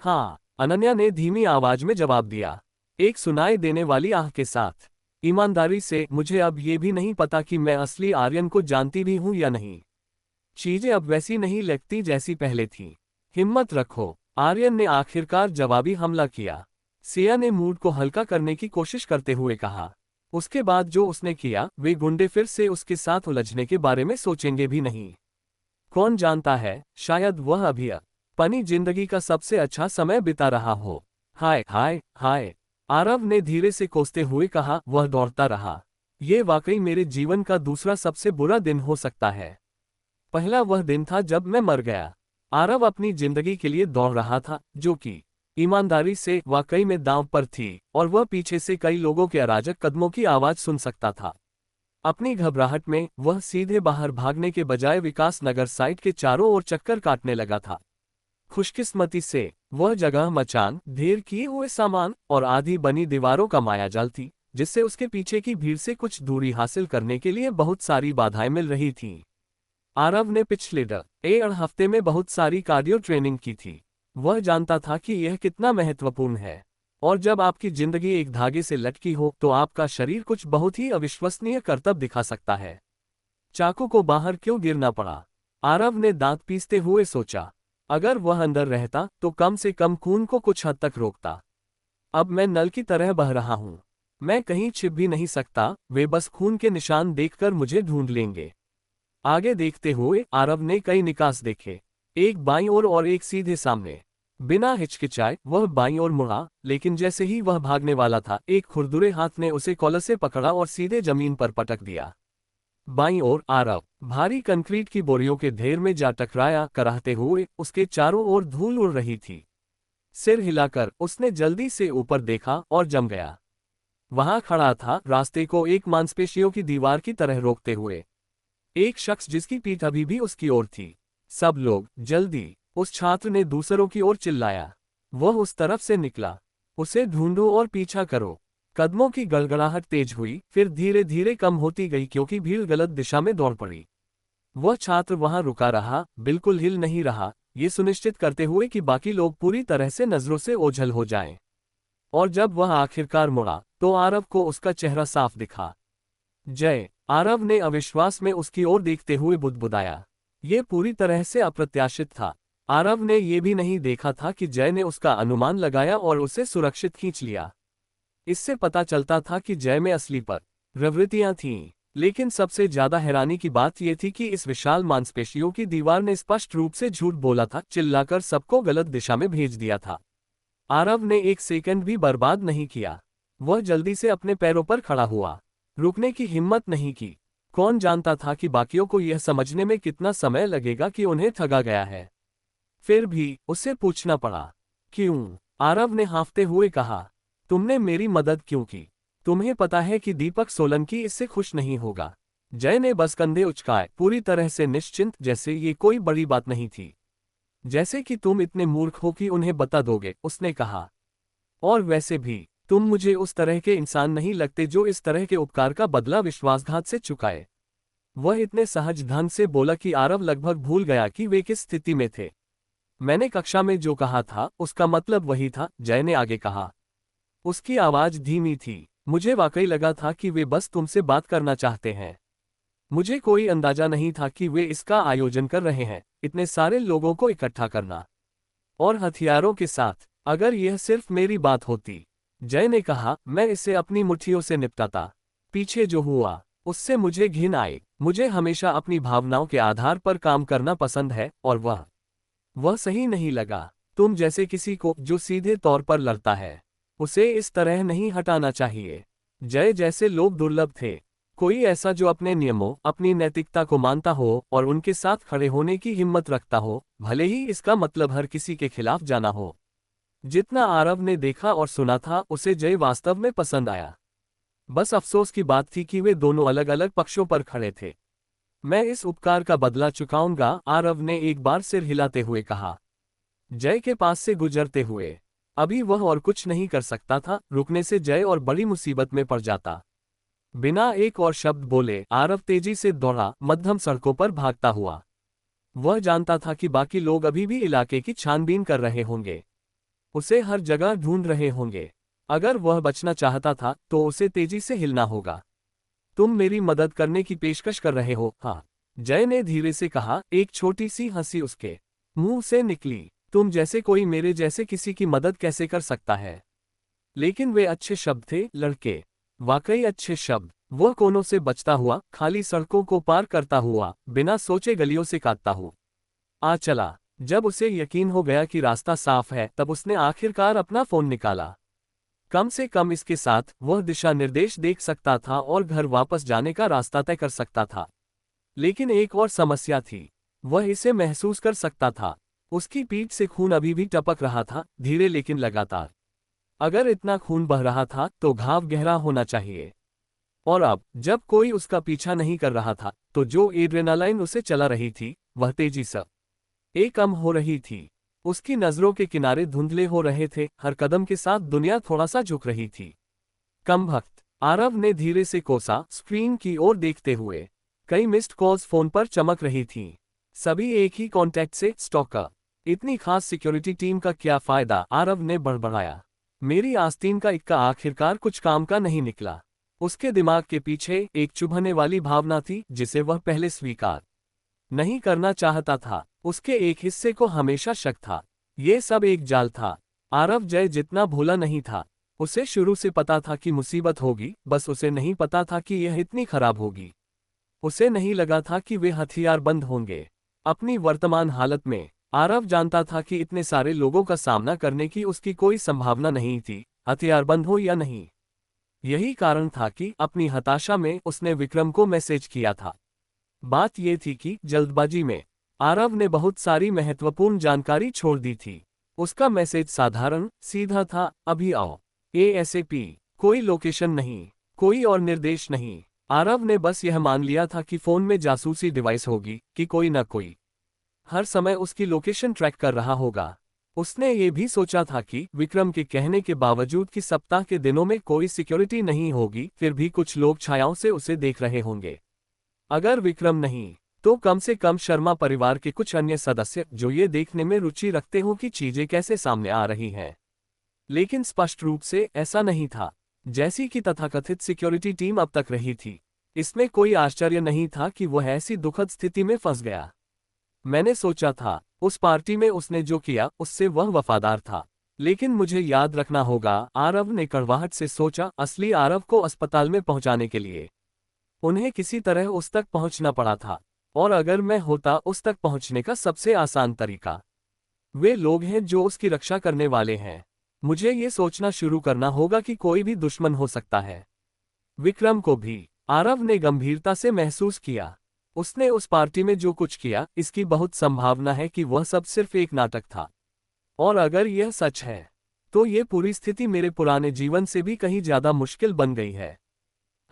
हाँ, अनन्या ने धीमी आवाज में जवाब दिया, एक सुनाई देने वाली आह के साथ। ईमानदारी से मुझे अब ये भी नहीं पता कि मैं असली आर्यन को जानती भी हूं या नहीं। चीजें अब वैसी नहीं लगती जैसी पहले थी। हिम्मत रखो, आर्यन ने आखिरकार जवाबी हमला किया। सिया ने मूड को हल्का करने की कोशिश करते हुए कहा। उसके बाद जो उसने किया, वे गुंडे फिर से उसके साथ उलझने के बारे में सोचेंगे भी नहीं। कौन जानता है, शायद वह अभी अपनी जिंदगी का सबसे अच्छा समय बिता रहा हो। हाय हाय हाय, आरव ने धीरे से कोसते हुए कहा। वह दौड़ता रहा। ये वाकई मेरे जीवन का दूसरा सबसे बुरा दिन हो सकता है। पहला वह दिन था जब मैं मर गया। आरव अपनी जिंदगी के लिए दौड़ रहा था, जो कि ईमानदारी से वाकई में दांव पर थी, और वह पीछे से कई लोगों के अराजक कदमों की आवाज सुन सकता था। अपनी घबराहट में वह सीधे बाहर भागने के बजाय विकास नगर साइट के चारों ओर चक्कर काटने लगा था। खुशकिस्मती से वह जगह मचान, ढेर किए हुए सामान और आधी बनी दीवारों का मायाजाल थी, जिससे उसके पीछे की भीड़ से कुछ दूरी हासिल करने के लिए बहुत सारी बाधाएं मिल रही थीं। आरव ने पिछले डेढ़ हफ्ते में बहुत सारी कार्डियो ट्रेनिंग की थी। वह जानता था कि यह कितना महत्वपूर्ण है, और जब आपकी जिंदगी एक धागे से लटकी हो तो आपका शरीर कुछ बहुत ही अविश्वसनीय करतब दिखा सकता है। चाकू को बाहर क्यों गिरना पड़ा? आरव ने दांत पीसते हुए सोचा। अगर वह अंदर रहता तो कम से कम खून को कुछ हद तक रोकता। अब मैं नल की तरह बह रहा हूं। मैं कहीं छिप भी नहीं सकता, वे बस खून के निशान देखकर मुझे ढूंढ लेंगे। आगे देखते हुए आरव ने कई निकास देखे, एक बाईं ओर और एक सीधे सामने। बिना हिचकिचाए वह बाईं ओर मुड़ा, लेकिन जैसे ही वह भागने वाला था, एक खुरदुरे हाथ ने उसे कॉलर से पकड़ा और सीधे जमीन पर पटक दिया। बाईं ओर आरव भारी कंक्रीट की बोरियों के ढेर में जा टकराया, कराहते हुए उसके चारों ओर धूल उड़ रही थी। सिर हिलाकर उसने जल्दी से ऊपर देखा और जम गया। वहां खड़ा था, रास्ते को एक मांसपेशियों की दीवार की तरह रोकते हुए, एक शख्स जिसकी पीठ अभी भी उसकी ओर थी। सब लोग जल्दी, उस छात्र ने दूसरों की ओर चिल्लाया। वह उस तरफ से निकला। उसे ढूंढो और पीछा करो। कदमों की गड़गड़ाहट तेज हुई, फिर धीरे धीरे कम होती गई क्योंकि भीड़ गलत दिशा में दौड़ पड़ी। वह छात्र वहां रुका रहा, बिल्कुल हिल नहीं रहा, ये सुनिश्चित करते हुए कि बाकी लोग पूरी तरह से नजरों से ओझल हो जाएं। और जब वह आखिरकार मुड़ा तो आरव को उसका चेहरा साफ दिखा। जय, आरव ने अविश्वास में उसकी ओर देखते हुए बुदबुदाया। ये पूरी तरह से अप्रत्याशित था। आरव ने यह भी नहीं देखा था कि जय ने उसका अनुमान लगाया और उसे सुरक्षित खींच लिया। इससे पता चलता था कि जय में असली प्रवृत्तियां थीं, लेकिन सबसे ज्यादा हैरानी की बात यह थी कि इस विशाल मांसपेशियों की दीवार ने स्पष्ट रूप से झूठ बोला था, चिल्लाकर सबको गलत दिशा में भेज दिया था। आरव ने एक सेकंड भी बर्बाद नहीं किया। वह जल्दी से अपने पैरों पर खड़ा हुआ, रुकने की हिम्मत नहीं की। कौन जानता था कि बाकियों को यह समझने में कितना समय लगेगा कि उन्हें ठगा गया है। फिर भी उसे पूछना पड़ा। क्यों? आरव ने हाँफते हुए कहा। तुमने मेरी मदद क्यों की? तुम्हें पता है कि दीपक सोलंकी इससे खुश नहीं होगा। जय ने बस कंधे उचकाए, पूरी तरह से निश्चिंत, जैसे ये कोई बड़ी बात नहीं थी। जैसे कि तुम इतने मूर्ख हो कि उन्हें बता दोगे, उसने कहा। और वैसे भी तुम मुझे उस तरह के इंसान नहीं लगते जो इस तरह के उपकार का बदला विश्वासघात से चुकाए। वह इतने सहज ढंग से बोला कि आरव लगभग भूल गया कि वे किस स्थिति में थे। मैंने कक्षा में जो कहा था उसका मतलब वही था, जय ने आगे कहा। उसकी आवाज धीमी थी। मुझे वाकई लगा था कि वे बस तुमसे बात करना चाहते हैं। मुझे कोई अंदाजा नहीं था कि वे इसका आयोजन कर रहे हैं, इतने सारे लोगों को इकट्ठा करना और हथियारों के साथ। अगर यह सिर्फ मेरी बात होती, जय ने कहा, मैं इसे अपनी मुट्ठियों से निपटाता। पीछे जो हुआ उससे मुझे घिन आई। मुझे हमेशा अपनी भावनाओं के आधार पर काम करना पसंद है, और वह वह सही नहीं लगा। तुम जैसे किसी को जो सीधे तौर पर लड़ता है, उसे इस तरह नहीं हटाना चाहिए। जय जैसे लोग दुर्लभ थे। कोई ऐसा जो अपने नियमों, अपनी नैतिकता को मानता हो और उनके साथ खड़े होने की हिम्मत रखता हो, भले ही इसका मतलब हर किसी के खिलाफ जाना हो। जितना आरव ने देखा और सुना था, उसे जय वास्तव में पसंद आया। बस अफसोस की बात थी कि वे दोनों अलग अलग पक्षों पर खड़े थे। मैं इस उपकार का बदला चुकाऊंगा, आरव ने एक बार सिर हिलाते हुए कहा, जय के पास से गुजरते हुए। अभी वह और कुछ नहीं कर सकता था, रुकने से जय और बड़ी मुसीबत में पड़ जाता। बिना एक और शब्द बोले आरव तेजी से दौड़ा, मध्यम सड़कों पर भागता हुआ। वह जानता था कि बाकी लोग अभी भी इलाके की छानबीन कर रहे होंगे, उसे हर जगह ढूंढ रहे होंगे। अगर वह बचना चाहता था तो उसे तेजी से हिलना होगा। तुम मेरी मदद करने की पेशकश कर रहे हो, हाँ? जय ने धीरे से कहा। एक छोटी सी हंसी उसके मुंह से निकली। तुम जैसे कोई मेरे जैसे किसी की मदद कैसे कर सकता है? लेकिन वे अच्छे शब्द थे, लड़के। वाकई अच्छे शब्द। वह कोनों से बचता हुआ, खाली सड़कों को पार करता हुआ, बिना सोचे गलियों से काटता हुआ आ चला। जब उसे यकीन हो गया कि रास्ता साफ है, तब उसने आखिरकार अपना फोन निकाला। कम से कम इसके साथ वह दिशा निर्देश देख सकता था और घर वापस जाने का रास्ता तय कर सकता था। लेकिन एक और समस्या थी। वह इसे महसूस कर सकता था। उसकी पीठ से खून अभी भी टपक रहा था, धीरे लेकिन लगातार। अगर इतना खून बह रहा था तो घाव गहरा होना चाहिए। और अब जब कोई उसका पीछा नहीं कर रहा था, तो जो एड्रेनालाइन उसे चला रही थी, वह तेजी से कम हो रही थी। उसकी नजरों के किनारे धुंधले हो रहे थे, हर कदम के साथ दुनिया थोड़ा सा झुक रही थी। कम भक्त, आरव ने धीरे से कोसा, स्क्रीन की ओर देखते हुए। कई मिस्ड कॉल्स फोन पर चमक रही थीं। सभी एक ही कॉन्टैक्ट से, स्टॉकर। इतनी खास सिक्योरिटी टीम का क्या फायदा? आरव ने बड़बड़ाया। मेरी आस्तीन का इक्का आखिरकार कुछ काम का नहीं निकला। उसके दिमाग के पीछे एक चुभने वाली भावना थी, जिसे वह पहले स्वीकार नहीं करना चाहता था। उसके एक हिस्से को हमेशा शक था, ये सब एक जाल था। आरव जय जितना भोला नहीं था। उसे शुरू से पता था कि मुसीबत होगी, बस उसे नहीं पता था कि यह इतनी खराब होगी। उसे नहीं लगा था कि वे हथियारबंद होंगे। अपनी वर्तमान हालत में आरव जानता था कि इतने सारे लोगों का सामना करने की उसकी कोई संभावना नहीं थी, हथियारबंद हो या नहीं। यही कारण था कि अपनी हताशा में उसने विक्रम को मैसेज किया था। बात यह थी कि जल्दबाजी में आरव ने बहुत सारी महत्वपूर्ण जानकारी छोड़ दी थी। उसका मैसेज साधारण सीधा था, अभी आओ, ASAP। कोई लोकेशन नहीं, कोई और निर्देश नहीं। आरव ने बस यह मान लिया था कि फोन में जासूसी डिवाइस होगी, कि कोई न कोई हर समय उसकी लोकेशन ट्रैक कर रहा होगा। उसने ये भी सोचा था कि विक्रम के कहने के बावजूद कि सप्ताह के दिनों में कोई सिक्योरिटी नहीं होगी, फिर भी कुछ लोग छायाओं से उसे देख रहे होंगे। अगर विक्रम नहीं, तो कम से कम शर्मा परिवार के कुछ अन्य सदस्य, जो ये देखने में रुचि रखते हों कि चीजें कैसे सामने आ रही हैं। लेकिन स्पष्ट रूप से ऐसा नहीं था, जैसी कि तथाकथित सिक्योरिटी टीम अब तक रही थी। इसमें कोई आश्चर्य नहीं था कि वह ऐसी दुखद स्थिति में फंस गया। मैंने सोचा था, उस पार्टी में उसने जो किया उससे वह वफादार था। लेकिन मुझे याद रखना होगा, आरव ने कड़वाहट से सोचा। असली आरव को अस्पताल में पहुंचाने के लिए उन्हें किसी तरह उस तक पहुंचना पड़ा था। और अगर मैं होता उस तक पहुंचने का सबसे आसान तरीका, वे लोग हैं जो उसकी रक्षा करने वाले हैं। मुझे ये सोचना शुरू करना होगा कि कोई भी दुश्मन हो सकता है, विक्रम को भी। आरव ने गंभीरता से महसूस किया। उसने उस पार्टी में जो कुछ किया, इसकी बहुत संभावना है कि वह सब सिर्फ एक नाटक था। और अगर यह सच है, तो ये पूरी स्थिति मेरे पुराने जीवन से भी कहीं ज्यादा मुश्किल बन गई है।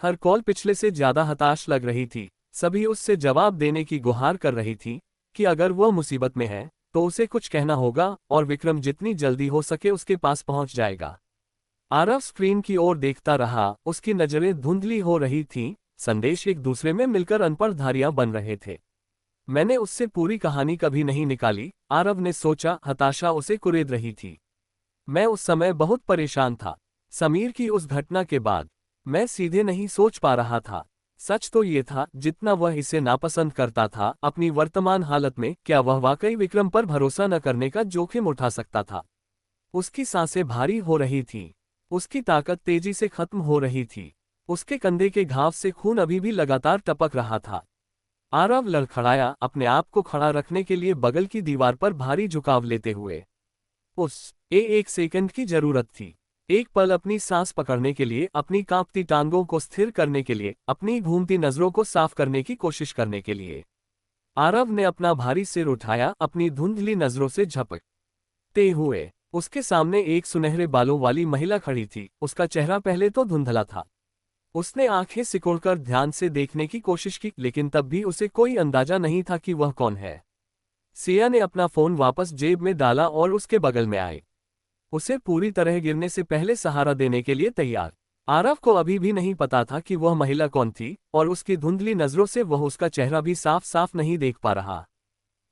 हर कॉल पिछले से ज्यादा हताश लग रही थी। सभी उससे जवाब देने की गुहार कर रही थी कि अगर वह मुसीबत में है तो उसे कुछ कहना होगा, और विक्रम जितनी जल्दी हो सके उसके पास पहुंच जाएगा। आरव स्क्रीन की ओर देखता रहा। उसकी नजरें धुंधली हो रही थीं, संदेश एक दूसरे में मिलकर अनपढ़ धारियां बन रहे थे। मैंने उससे पूरी कहानी कभी नहीं निकाली, आरव ने सोचा। हताशा उसे कुरेद रही थी। मैं उस समय बहुत परेशान था। समीर की उस घटना के बाद मैं सीधे नहीं सोच पा रहा था। सच तो ये था, जितना वह इसे नापसंद करता था अपनी वर्तमान हालत में, क्या वह वाकई विक्रम पर भरोसा न करने का जोखिम उठा सकता था? उसकी सांसें भारी हो रही थीं। उसकी ताकत तेजी से खत्म हो रही थी। उसके कंधे के घाव से खून अभी भी लगातार टपक रहा था। आरव लड़खड़ाया, अपने आप को खड़ा रखने के लिए बगल की दीवार पर भारी झुकाव लेते हुए। एक सेकंड की जरूरत थी। एक पल अपनी सांस पकड़ने के लिए, अपनी कांपती टांगों को स्थिर करने के लिए, अपनी घूमती नजरों को साफ करने की कोशिश करने के लिए। आरव ने अपना भारी सिर उठाया, अपनी धुंधली नजरों से झपकते हुए। उसके सामने एक सुनहरे बालों वाली महिला खड़ी थी। उसका चेहरा पहले तो धुंधला था। उसने आंखें सिकोड़कर ध्यान से देखने की कोशिश की, लेकिन तब भी उसे कोई अंदाजा नहीं था कि वह कौन है। सिया ने अपना फोन वापस जेब में डाला और उसके बगल में आए, उसे पूरी तरह गिरने से पहले सहारा देने के लिए तैयार। आरव को अभी भी नहीं पता था कि वह महिला कौन थी, और उसकी धुंधली नजरों से वह उसका चेहरा भी साफ साफ नहीं देख पा रहा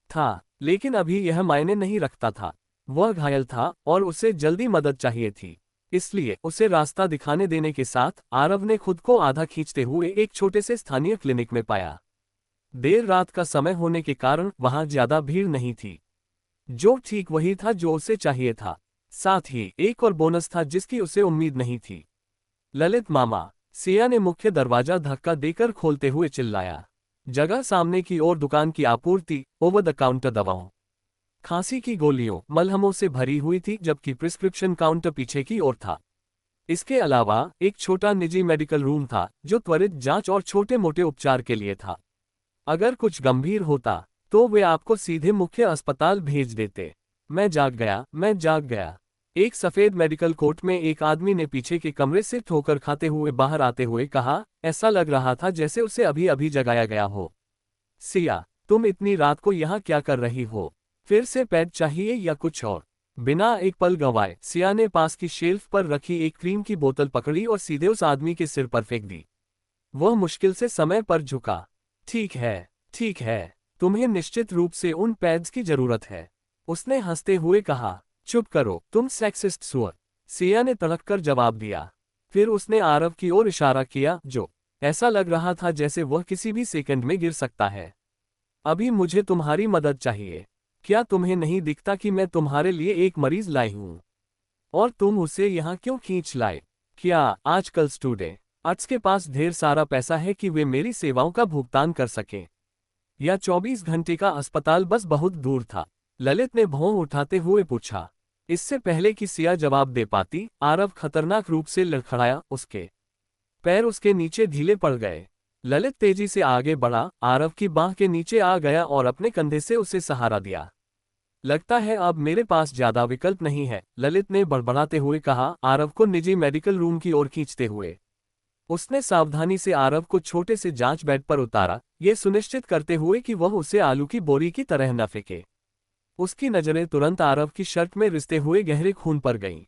था। लेकिन अभी यह मायने नहीं रखता था। वह घायल था और उसे जल्दी मदद चाहिए थी। इसलिए उसे रास्ता दिखाने देने के साथ आरव ने खुद को आधा खींचते हुए एक छोटे से स्थानीय क्लिनिक में पाया। देर रात का समय होने के कारण वहां ज्यादा भीड़ नहीं थी, जो ठीक वही था जो उसे चाहिए था। साथ ही एक और बोनस था जिसकी उसे उम्मीद नहीं थी। ललित मामा, सिया ने मुख्य दरवाजा धक्का देकर खोलते हुए चिल्लाया। जगह सामने की ओर दुकान की आपूर्ति, ओवर द काउंटर दवाओं, खांसी की गोलियों, मलहमों से भरी हुई थी, जबकि प्रिस्क्रिप्शन काउंटर पीछे की ओर था। इसके अलावा एक छोटा निजी मेडिकल रूम था जो त्वरित जांच और छोटे मोटे उपचार के लिए था। अगर कुछ गंभीर होता तो वे आपको सीधे मुख्य अस्पताल भेज देते। मैं जाग गया। एक सफेद मेडिकल कोट में एक आदमी ने पीछे के कमरे से ठोकर खाते हुए बाहर आते हुए कहा। ऐसा लग रहा था जैसे उसे अभी अभी जगाया गया हो। सिया, तुम इतनी रात को यहाँ क्या कर रही हो? फिर से पैड चाहिए या कुछ और? बिना एक पल गंवाए सिया ने पास की शेल्फ पर रखी एक क्रीम की बोतल पकड़ी और सीधे उस आदमी के सिर पर फेंक दी। वह मुश्किल से समय पर झुका। ठीक है, तुम्हें निश्चित रूप से उन पैड्स की जरूरत है, उसने हंसते हुए कहा। चुप करो, तुम सेक्सिस्ट सुअर, सिया ने तड़ककर जवाब दिया। फिर उसने आरव की ओर इशारा किया, जो ऐसा लग रहा था जैसे वह किसी भी सेकंड में गिर सकता है। अभी मुझे तुम्हारी मदद चाहिए। क्या तुम्हें नहीं दिखता कि मैं तुम्हारे लिए एक मरीज लाई हूं? और तुम उसे यहाँ क्यों खींच लाए? क्या आजकल स्टूडेंट्स के पास ढेर सारा पैसा है कि वे मेरी सेवाओं का भुगतान कर सकें? या 24 घंटे का अस्पताल बस बहुत दूर था? ललित ने भौं उठाते हुए पूछा। इससे पहले कि सिया जवाब दे पाती, आरव खतरनाक रूप से लड़खड़ाया। उसके पैर उसके नीचे ढीले पड़ गए। ललित तेजी से आगे बढ़ा, आरव की बांह के नीचे आ गया और अपने कंधे से उसे सहारा दिया। लगता है अब मेरे पास ज्यादा विकल्प नहीं है, ललित ने बड़बड़ाते हुए कहा, आरव को निजी मेडिकल रूम की ओर खींचते हुए। उसने सावधानी से आरव को छोटे से जांच बेड पर उतारा, ये सुनिश्चित करते हुए कि वह उसे आलू की बोरी की तरह न फेंके। उसकी नजरें तुरंत आरव की शर्ट में रिसते हुए गहरे खून पर गईं।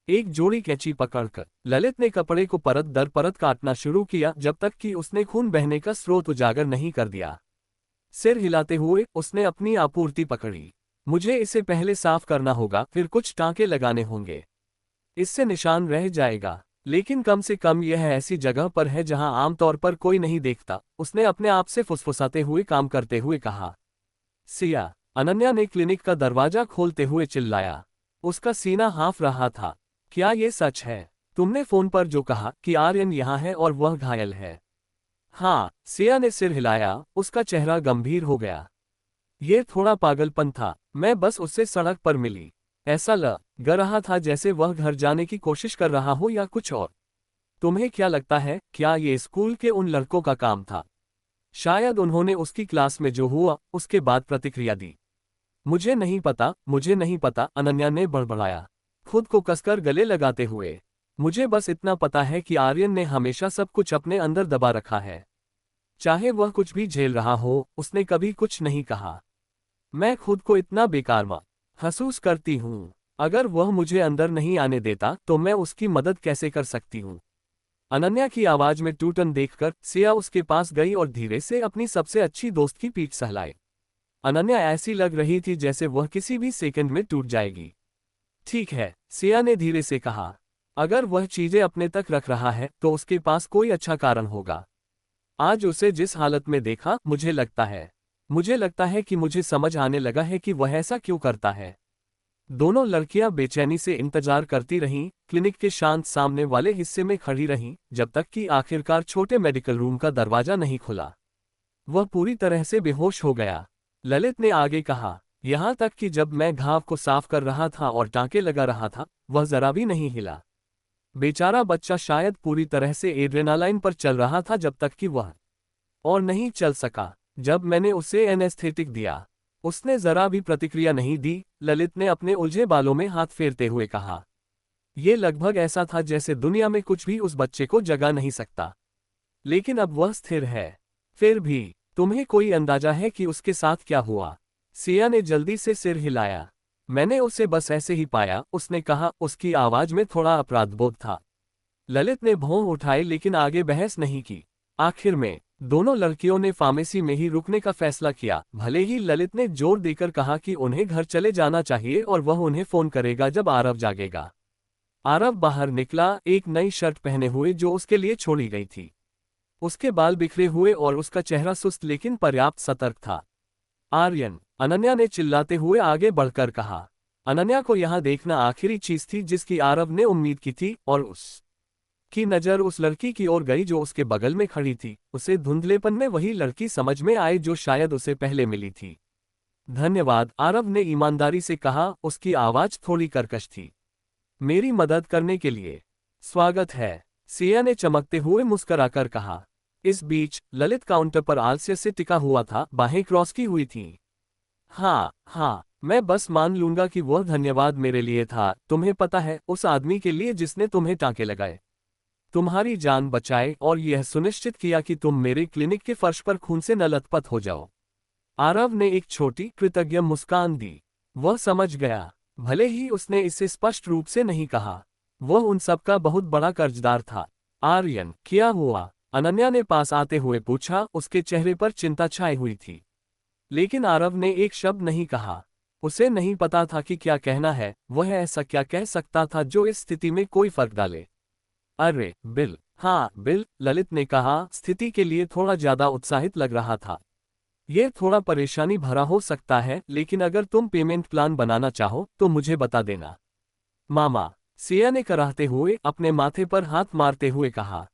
एक जोड़ी कैंची पकड़कर ललित ने कपड़े को परत दर परत काटना शुरू किया, जब तक कि उसने खून बहने का स्रोत उजागर नहीं कर दिया। सिर हिलाते हुए उसने अपनी आपूर्ति पकड़ी। मुझे इसे पहले साफ करना होगा, फिर कुछ टांके लगाने होंगे। इससे निशान रह जाएगा, लेकिन कम से कम यह ऐसी जगह पर है जहां आमतौर पर कोई नहीं देखता, उसने अपने आप से फुसफुसाते हुए काम करते हुए कहा। सिया, अनन्या ने क्लिनिक का दरवाजा खोलते हुए चिल्लाया। उसका सीना हाँफ रहा था। क्या ये सच है? तुमने फोन पर जो कहा कि आर्यन यहाँ है और वह घायल है? हाँ, सिया ने सिर हिलाया, उसका चेहरा गंभीर हो गया। ये थोड़ा पागलपन था, मैं बस उससे सड़क पर मिली। ऐसा लग रहा था जैसे वह घर जाने की कोशिश कर रहा हो या कुछ और। तुम्हें क्या लगता है, क्या ये स्कूल के उन लड़कों का काम था? शायद उन्होंने उसकी क्लास में जो हुआ उसके बाद प्रतिक्रिया दी। मुझे नहीं पता, अनन्या ने बड़बड़ाया, खुद को कसकर गले लगाते हुए। मुझे बस इतना पता है कि आर्यन ने हमेशा सब कुछ अपने अंदर दबा रखा है। चाहे वह कुछ भी झेल रहा हो, उसने कभी कुछ नहीं कहा। मैं खुद को इतना बेकार महसूस करती हूँ। अगर वह मुझे अंदर नहीं आने देता तो मैं उसकी मदद कैसे कर सकती हूँ? अनन्या की आवाज में टूटन देखकर सिया उसके पास गई और धीरे से अपनी सबसे अच्छी दोस्त की पीठ सहलाई। अनन्या ऐसी लग रही थी जैसे वह किसी भी सेकंड में टूट जाएगी। ठीक है, सिया ने धीरे से कहा। अगर वह चीजें अपने तक रख रहा है तो उसके पास कोई अच्छा कारण होगा। आज उसे जिस हालत में देखा, मुझे लगता है कि मुझे समझ आने लगा है कि वह ऐसा क्यों करता है। दोनों लड़कियां बेचैनी से इंतजार करती रहीं, क्लिनिक के शांत सामने वाले हिस्से में खड़ी रहीं, जब तक कि आखिरकार छोटे मेडिकल रूम का दरवाजा नहीं खुला। वह पूरी तरह से बेहोश हो गया। ललित ने आगे कहा, यहाँ तक कि जब मैं घाव को साफ कर रहा था और टाँके लगा रहा था, वह जरा भी नहीं हिला। बेचारा बच्चा शायद पूरी तरह से एड्रेनालाइन पर चल रहा था जब तक कि वह और नहीं चल सका। जब मैंने उसे एनेस्थेटिक दिया, उसने जरा भी प्रतिक्रिया नहीं दी। ललित ने अपने उलझे बालों में हाथ फेरते हुए कहा। यह लगभग ऐसा था जैसे दुनिया में कुछ भी उस बच्चे को जगा नहीं सकता। लेकिन अब वह स्थिर है। फिर भी तुम्हें कोई अंदाजा है कि उसके साथ क्या हुआ? सिया ने जल्दी से सिर हिलाया। मैंने उसे बस ऐसे ही पाया, उसने कहा। उसकी आवाज में थोड़ा अपराधबोध था। ललित ने भौं उठाए लेकिन आगे बहस नहीं की। आखिर में दोनों लड़कियों ने फार्मेसी में ही रुकने का फैसला किया। भले ही ललित ने जोर देकर कहा कि उन्हें घर चले जाना चाहिए और वह उन्हें फोन करेगा जब आरव जागेगा। आरव बाहर निकला, एक नई शर्ट पहने हुए जो उसके लिए छोड़ी गई थी। उसके बाल बिखरे हुए और उसका चेहरा सुस्त लेकिन पर्याप्त सतर्क था। आर्यन, अनन्या ने चिल्लाते हुए आगे बढ़कर कहा। अनन्या को यहां देखना आखिरी चीज थी जिसकी आरव ने उम्मीद की थी, और उसकी नजर उस लड़की की ओर गई जो उसके बगल में खड़ी थी। उसे धुंधलेपन में वही लड़की समझ में आई जो शायद उसे पहले मिली थी। धन्यवाद, आरव ने ईमानदारी से कहा, उसकी आवाज थोड़ी कर्कश थी। मेरी मदद करने के लिए स्वागत है, सिया ने चमकते हुए मुस्कराकर कहा। इस बीच ललित काउंटर पर आलस्य से टिका हुआ था, बाहें क्रॉस की हुई थीं। हाँ, मैं बस मान लूंगा कि वह धन्यवाद मेरे लिए था। तुम्हें पता है, उस आदमी के लिए जिसने तुम्हें टांके लगाए, तुम्हारी जान बचाए और यह सुनिश्चित किया कि तुम मेरे क्लिनिक के फर्श पर खून से न लथपथ हो जाओ। आरव ने एक छोटी कृतज्ञ मुस्कान दी। वह समझ गया, भले ही उसने इसे स्पष्ट रूप से नहीं कहा। वह उन सब का बहुत बड़ा कर्जदार था। आर्यन, क्या हुआ? अनन्या ने पास आते हुए पूछा। उसके चेहरे पर चिंता छाई हुई थी, लेकिन आरव ने एक शब्द नहीं कहा। उसे नहीं पता था कि क्या कहना है। वह ऐसा क्या कह सकता था जो इस स्थिति में कोई फर्क डाले। अरे बिल। हाँ बिल, ललित ने कहा, स्थिति के लिए थोड़ा ज्यादा उत्साहित लग रहा था। यह थोड़ा परेशानी भरा हो सकता है, लेकिन अगर तुम पेमेंट प्लान बनाना चाहो तो मुझे बता देना। मामा, सिया ने कराहते हुए अपने माथे पर हाथ मारते हुए कहा।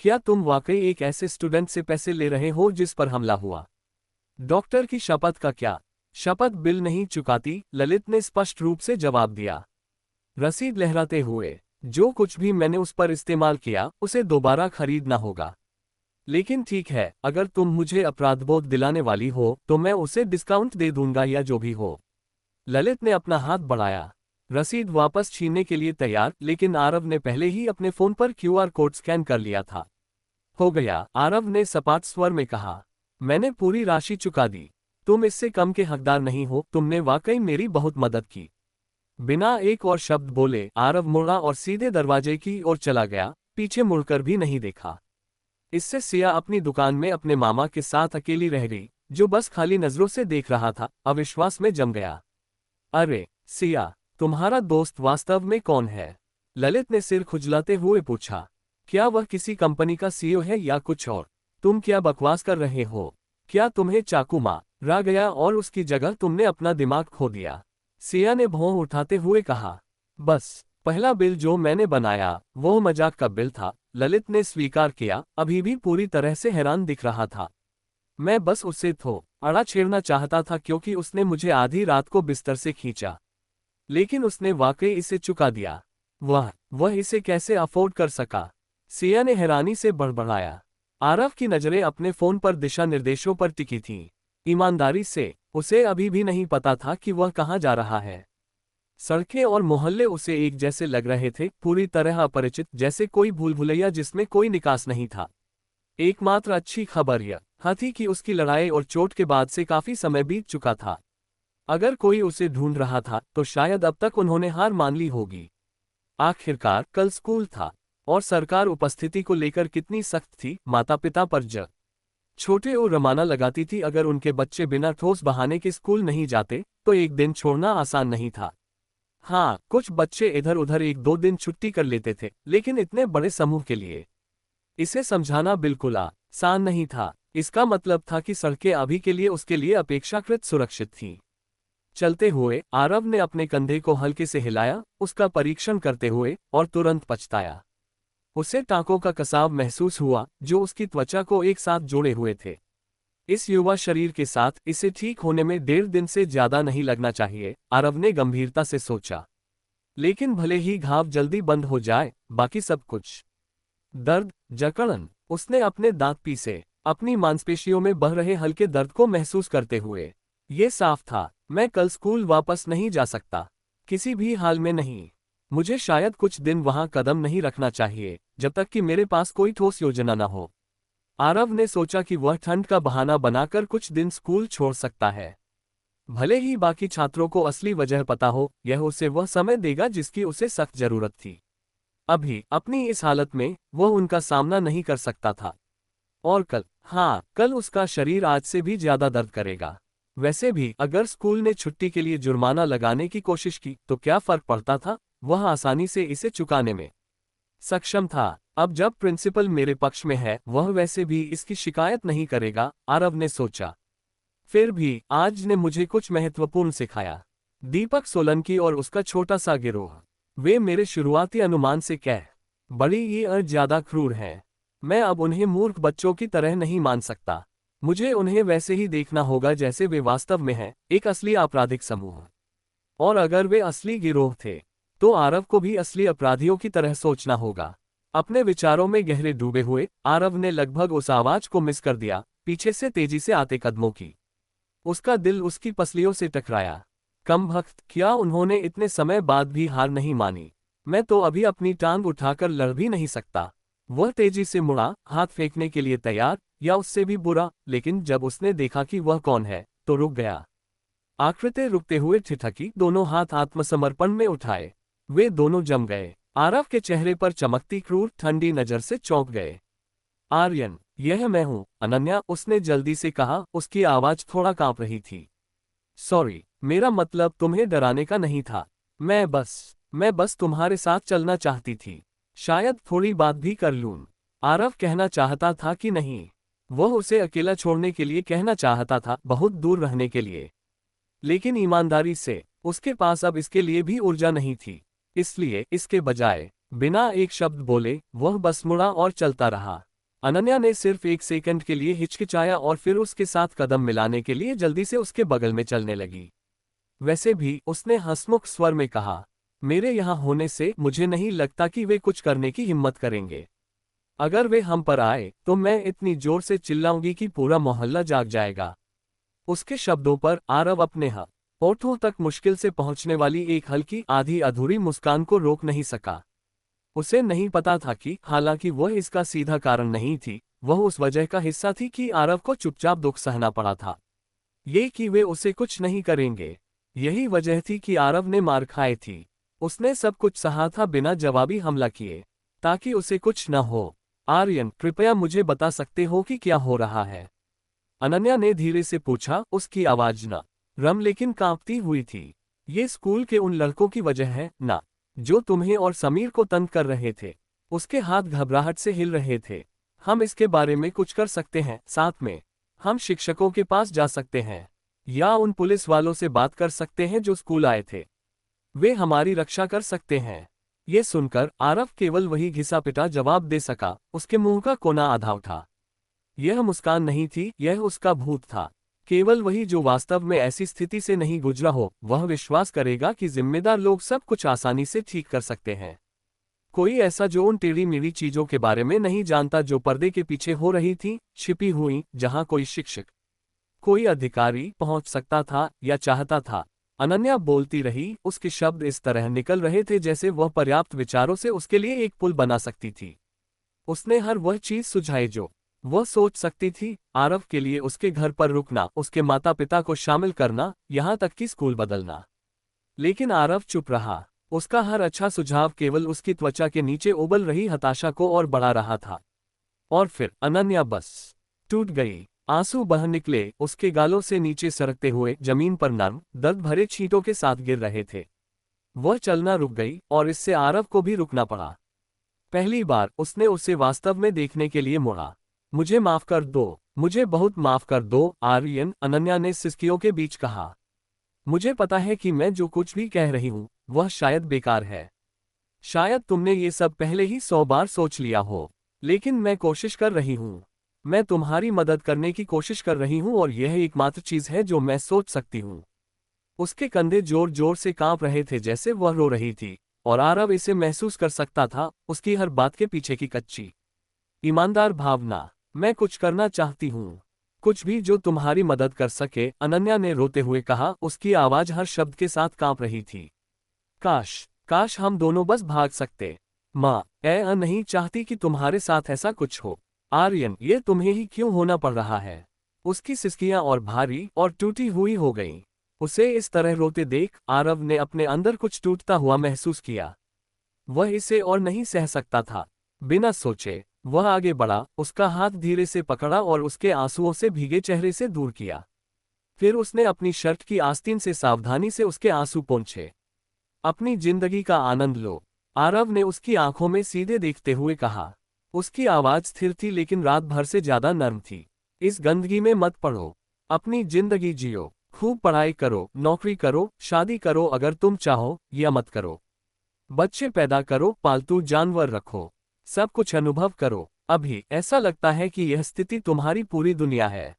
क्या तुम वाकई एक ऐसे स्टूडेंट से पैसे ले रहे हो जिस पर हमला हुआ? डॉक्टर की शपथ का क्या? शपथ बिल नहीं चुकाती, ललित ने स्पष्ट रूप से जवाब दिया। रसीद लहराते हुए, जो कुछ भी मैंने उस पर इस्तेमाल किया उसे दोबारा खरीदना होगा। लेकिन ठीक है, अगर तुम मुझे अपराधबोध दिलाने वाली हो तो मैं उसे डिस्काउंट दे दूंगा या जो भी हो। ललित ने अपना हाथ बढ़ाया, रसीद वापस छीनने के लिए तैयार, लेकिन आरव ने पहले ही अपने फोन पर क्यूआर कोड स्कैन कर लिया था। हो गया, आरव ने सपाट स्वर में कहा। मैंने पूरी राशि चुका दी। तुम इससे कम के हकदार नहीं हो। तुमने वाकई मेरी बहुत मदद की। बिना एक और शब्द बोले आरव मुड़ा और सीधे दरवाजे की ओर चला गया, पीछे मुड़कर भी नहीं देखा। इससे सिया अपनी दुकान में अपने मामा के साथ अकेली रह गई, जो बस खाली नजरों से देख रहा था। अविश्वास में जम गया। अरे सिया, तुम्हारा दोस्त वास्तव में कौन है? ललित ने सिर खुजलाते हुए पूछा। क्या वह किसी कंपनी का सीईओ है या कुछ और? तुम क्या बकवास कर रहे हो? क्या तुम्हें चाकू मारा गया और उसकी जगह तुमने अपना दिमाग खो दिया? सिया ने भौं उठाते हुए कहा। बस पहला बिल जो मैंने बनाया वो मजाक का बिल था, ललित ने स्वीकार किया, अभी भी पूरी तरह से हैरान दिख रहा था। मैं बस उससे अड़ा छेड़ना चाहता था क्योंकि उसने मुझे आधी रात को बिस्तर से खींचा। लेकिन उसने वाकई इसे चुका दिया। वह इसे कैसे अफोर्ड कर सका? सिया ने हैरानी से बड़बड़ाया। आरव की नजरें अपने फोन पर दिशा निर्देशों पर टिकी थीं। ईमानदारी से उसे अभी भी नहीं पता था कि वह कहाँ जा रहा है। सड़कें और मोहल्ले उसे एक जैसे लग रहे थे, पूरी तरह अपरिचित, जैसे कोई भूल भुलैया जिसमें कोई निकास नहीं था। एकमात्र अच्छी खबर यह थी कि उसकी लड़ाई और चोट के बाद से काफी समय बीत चुका था। अगर कोई उसे ढूंढ रहा था तो शायद अब तक उन्होंने हार मान ली होगी। आखिरकार कल स्कूल था और सरकार उपस्थिति को लेकर कितनी सख्त थी। माता पिता पर छोटे और रमाना लगाती थी। अगर उनके बच्चे बिना ठोस बहाने के स्कूल नहीं जाते तो एक दिन छोड़ना आसान नहीं था। हाँ, कुछ बच्चे इधर उधर एक दो दिन छुट्टी कर लेते थे, लेकिन इतने बड़े समूह के लिए इसे समझाना बिल्कुल आसान नहीं था। इसका मतलब था कि सड़कें अभी के लिए उसके लिए अपेक्षाकृत सुरक्षित थीं। चलते हुए आरव ने अपने कंधे को हल्के से हिलाया, उसका परीक्षण करते हुए, और तुरंत पछताया। उसे टांकों का कसाव महसूस हुआ जो उसकी त्वचा को एक साथ जोड़े हुए थे। इस युवा शरीर के साथ इसे ठीक होने में 1.5 दिन से ज्यादा नहीं लगना चाहिए, आरव ने गंभीरता से सोचा। लेकिन भले ही घाव जल्दी बंद हो जाए, बाकी सब कुछ। दर्द, जकड़न। उसने अपने दांत पीसे, अपनी मांसपेशियों में बह रहे हल्के दर्द को महसूस करते हुए। ये साफ था, मैं कल स्कूल वापस नहीं जा सकता, किसी भी हाल में नहीं। मुझे शायद कुछ दिन वहां कदम नहीं रखना चाहिए, जब तक कि मेरे पास कोई ठोस योजना न हो। आरव ने सोचा कि वह ठंड का बहाना बनाकर कुछ दिन स्कूल छोड़ सकता है। भले ही बाकी छात्रों को असली वजह पता हो, यह उसे वह समय देगा जिसकी उसे सख्त जरूरत थी। अभी अपनी इस हालत में वह उनका सामना नहीं कर सकता था। और कल, हाँ, कल उसका शरीर आज से भी ज्यादा दर्द करेगा। वैसे भी अगर स्कूल ने छुट्टी के लिए जुर्माना लगाने की कोशिश की तो क्या फर्क पड़ता था, वह आसानी से इसे चुकाने में सक्षम था। अब जब प्रिंसिपल मेरे पक्ष में है, वह वैसे भी इसकी शिकायत नहीं करेगा, आरव ने सोचा। फिर भी आज ने मुझे कुछ महत्वपूर्ण सिखाया। दीपक सोलंकी और उसका छोटा सा गिरोह, वे मेरे शुरुआती अनुमान से कह बड़ी ये ज्यादा क्रूर हैं। मैं अब उन्हें मूर्ख बच्चों की तरह नहीं मान सकता। मुझे उन्हें वैसे ही देखना होगा जैसे वे वास्तव में हैं, एक असली आपराधिक समूह। और अगर वे असली गिरोह थे, तो आरव को भी असली अपराधियों की तरह सोचना होगा। अपने विचारों में गहरे डूबे हुए आरव ने लगभग उस आवाज को मिस कर दिया, पीछे से तेजी से आते कदमों की। उसका दिल उसकी पसलियों से टकराया। कमबख्त, क्या उन्होंने इतने समय बाद भी हार नहीं मानी? मैं तो अभी अपनी टांग उठाकर लड़ भी नहीं सकता। वह तेजी से मुड़ा, हाथ फेंकने के लिए तैयार, या उससे भी बुरा, लेकिन जब उसने देखा कि वह कौन है, तो रुक गया। आकृति रुकते हुए ठिठकी, दोनों हाथ आत्मसमर्पण में उठाए। वे दोनों जम गए। आरव के चेहरे पर चमकती क्रूर ठंडी नजर से चौंक गए। आर्यन, यह मैं हूं, अनन्या, उसने जल्दी से कहा, उसकी आवाज थोड़ा कांप रही थी। सॉरी, मेरा मतलब तुम्हें डराने का नहीं था। मैं बस तुम्हारे साथ चलना चाहती थी। शायद थोड़ी बात भी कर लूं। आरव कहना चाहता था कि नहीं। वह उसे अकेला छोड़ने के लिए कहना चाहता था, बहुत दूर रहने के लिए। लेकिन ईमानदारी से, उसके पास अब इसके लिए भी ऊर्जा नहीं थी। इसलिए इसके बजाय, बिना एक शब्द बोले, वह बस मुड़ा और चलता रहा। अनन्या ने सिर्फ एक सेकंड के लिए हिचकिचाया और फिर उसके साथ कदम मिलाने के लिए जल्दी से उसके बगल में चलने लगी। वैसे भी, उसने हंसमुख स्वर में कहा, मेरे यहाँ होने से मुझे नहीं लगता कि वे कुछ करने की हिम्मत करेंगे। अगर वे हम पर आए, तो मैं इतनी जोर से चिल्लाऊंगी कि पूरा मोहल्ला जाग जाएगा। उसके शब्दों पर आरव अपने होठों तक मुश्किल से पहुंचने वाली एक हल्की आधी अधूरी मुस्कान को रोक नहीं सका। उसे नहीं पता था कि हालांकि वह इसका सीधा कारण नहीं थी, वह उस वजह का हिस्सा थी कि आरव को चुपचाप दुख सहना पड़ा था। ये कि वे उसे कुछ नहीं करेंगे, यही वजह थी कि आरव ने मार खाई थी। उसने सब कुछ सहा था बिना जवाबी हमला किए, ताकि उसे कुछ न हो। आर्यन, कृपया मुझे बता सकते हो कि क्या हो रहा है? अनन्या ने धीरे से पूछा, उसकी आवाज न रम लेकिन कांपती हुई थी। ये स्कूल के उन लड़कों की वजह है ना, जो तुम्हें और समीर को तंग कर रहे थे। उसके हाथ घबराहट से हिल रहे थे। हम इसके बारे में कुछ कर सकते हैं, साथ में हम शिक्षकों के पास जा सकते हैं, या उन पुलिस वालों से बात कर सकते हैं जो स्कूल आए थे। वे हमारी रक्षा कर सकते हैं। ये सुनकर आरव केवल वही घिसा पिटा जवाब दे सका, उसके मुंह का कोना आधा उठा। यह मुस्कान नहीं थी, यह उसका भूत था। केवल वही जो वास्तव में ऐसी स्थिति से नहीं गुजरा हो, वह विश्वास करेगा कि जिम्मेदार लोग सब कुछ आसानी से ठीक कर सकते हैं। कोई ऐसा जो उन टेढ़ी मेढ़ी चीजों के बारे में नहीं जानता जो पर्दे के पीछे हो रही थी, छिपी हुई, जहां कोई शिक्षक, कोई अधिकारी पहुंच सकता था या चाहता था। अनन्या बोलती रही, उसके शब्द इस तरह निकल रहे थे जैसे वह पर्याप्त विचारों से उसके लिए एक पुल बना सकती थी। उसने हर वह चीज सुझाई जो वह सोच सकती थी, आरव के लिए उसके घर पर रुकना, उसके माता पिता को शामिल करना, यहां तक कि स्कूल बदलना। लेकिन आरव चुप रहा। उसका हर अच्छा सुझाव केवल उसकी त्वचा के नीचे उबल रही हताशा को और बढ़ा रहा था। और फिर अनन्या बस टूट गई। आंसू बह निकले, उसके गालों से नीचे सरकते हुए जमीन पर नर्म, दर्द भरे छींटों के साथ गिर रहे थे। वह चलना रुक गई और इससे आरव को भी रुकना पड़ा। पहली बार उसने उसे वास्तव में देखने के लिए मुड़ा। मुझे माफ कर दो, मुझे बहुत माफ कर दो, आर्यन, अनन्या ने सिसकियों के बीच कहा। मुझे पता है कि मैं जो कुछ भी कह रही हूं, वह शायद बेकार है। शायद तुमने ये सब पहले ही 100 बार सोच लिया हो, लेकिन मैं कोशिश कर रही हूं। मैं तुम्हारी मदद करने की कोशिश कर रही हूँ और यह एकमात्र चीज है जो मैं सोच सकती हूँ। उसके कंधे जोर जोर से कांप रहे थे जैसे वह रो रही थी, और आरव इसे महसूस कर सकता था, उसकी हर बात के पीछे की कच्ची ईमानदार भावना। मैं कुछ करना चाहती हूँ, कुछ भी जो तुम्हारी मदद कर सके, अनन्या ने रोते हुए कहा, उसकी आवाज हर शब्द के साथ कांप रही थी। काश काश हम दोनों बस भाग सकते। माँ, नहीं चाहती कि तुम्हारे साथ ऐसा कुछ हो। आर्यन, ये तुम्हें ही क्यों होना पड़ रहा है? उसकी सिसकियां और भारी और टूटी हुई हो गईं। उसे इस तरह रोते देख आरव ने अपने अंदर कुछ टूटता हुआ महसूस किया। वह इसे और नहीं सह सकता था। बिना सोचे वह आगे बढ़ा, उसका हाथ धीरे से पकड़ा और उसके आंसुओं से भीगे चेहरे से दूर किया। फिर उसने अपनी शर्ट की आस्तीन से सावधानी से उसके आंसू पोंछे। अपनी जिंदगी का आनंद लो, आरव ने उसकी आंखों में सीधे देखते हुए कहा। उसकी आवाज स्थिर थी लेकिन रात भर से ज्यादा नर्म थी। इस गंदगी में मत पड़ो, अपनी जिंदगी जियो, खूब पढ़ाई करो, नौकरी करो, शादी करो अगर तुम चाहो, या मत करो। बच्चे पैदा करो, पालतू जानवर रखो, सब कुछ अनुभव करो। अभी ऐसा लगता है कि यह स्थिति तुम्हारी पूरी दुनिया है,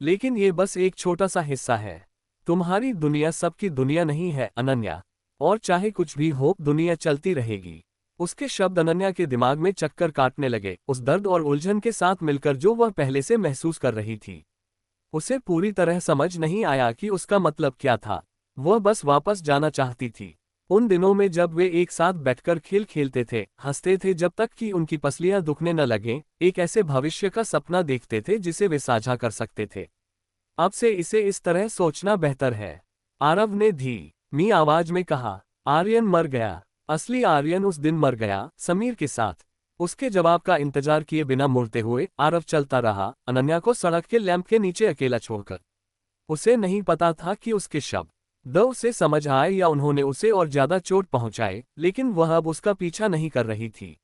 लेकिन ये बस एक छोटा सा हिस्सा है। तुम्हारी दुनिया सबकी दुनिया नहीं है अनन्या, और चाहे कुछ भी हो, दुनिया चलती रहेगी। उसके शब्द अनन्या के दिमाग में चक्कर काटने लगे, उस दर्द और उलझन के साथ मिलकर जो वह पहले से महसूस कर रही थी। उसे पूरी तरह समझ नहीं आया कि उसका मतलब क्या था। वह बस वापस जाना चाहती थी, उन दिनों में जब वे एक साथ बैठकर खेल खेलते थे, हंसते थे जब तक कि उनकी पसलियां दुखने न लगें, एक ऐसे भविष्य का सपना देखते थे जिसे वे साझा कर सकते थे। अब से इसे इस तरह सोचना बेहतर है, आरव ने धीमी आवाज में कहा। आर्यन मर गया। असली आर्यन उस दिन मर गया, समीर के साथ। उसके जवाब का इंतजार किए बिना मुड़ते हुए आरव चलता रहा, अनन्या को सड़क के लैंप के नीचे अकेला छोड़कर। उसे नहीं पता था कि उसके शब्द उसे समझ आए या उन्होंने उसे और ज्यादा चोट पहुंचाए, लेकिन वह अब उसका पीछा नहीं कर रही थी।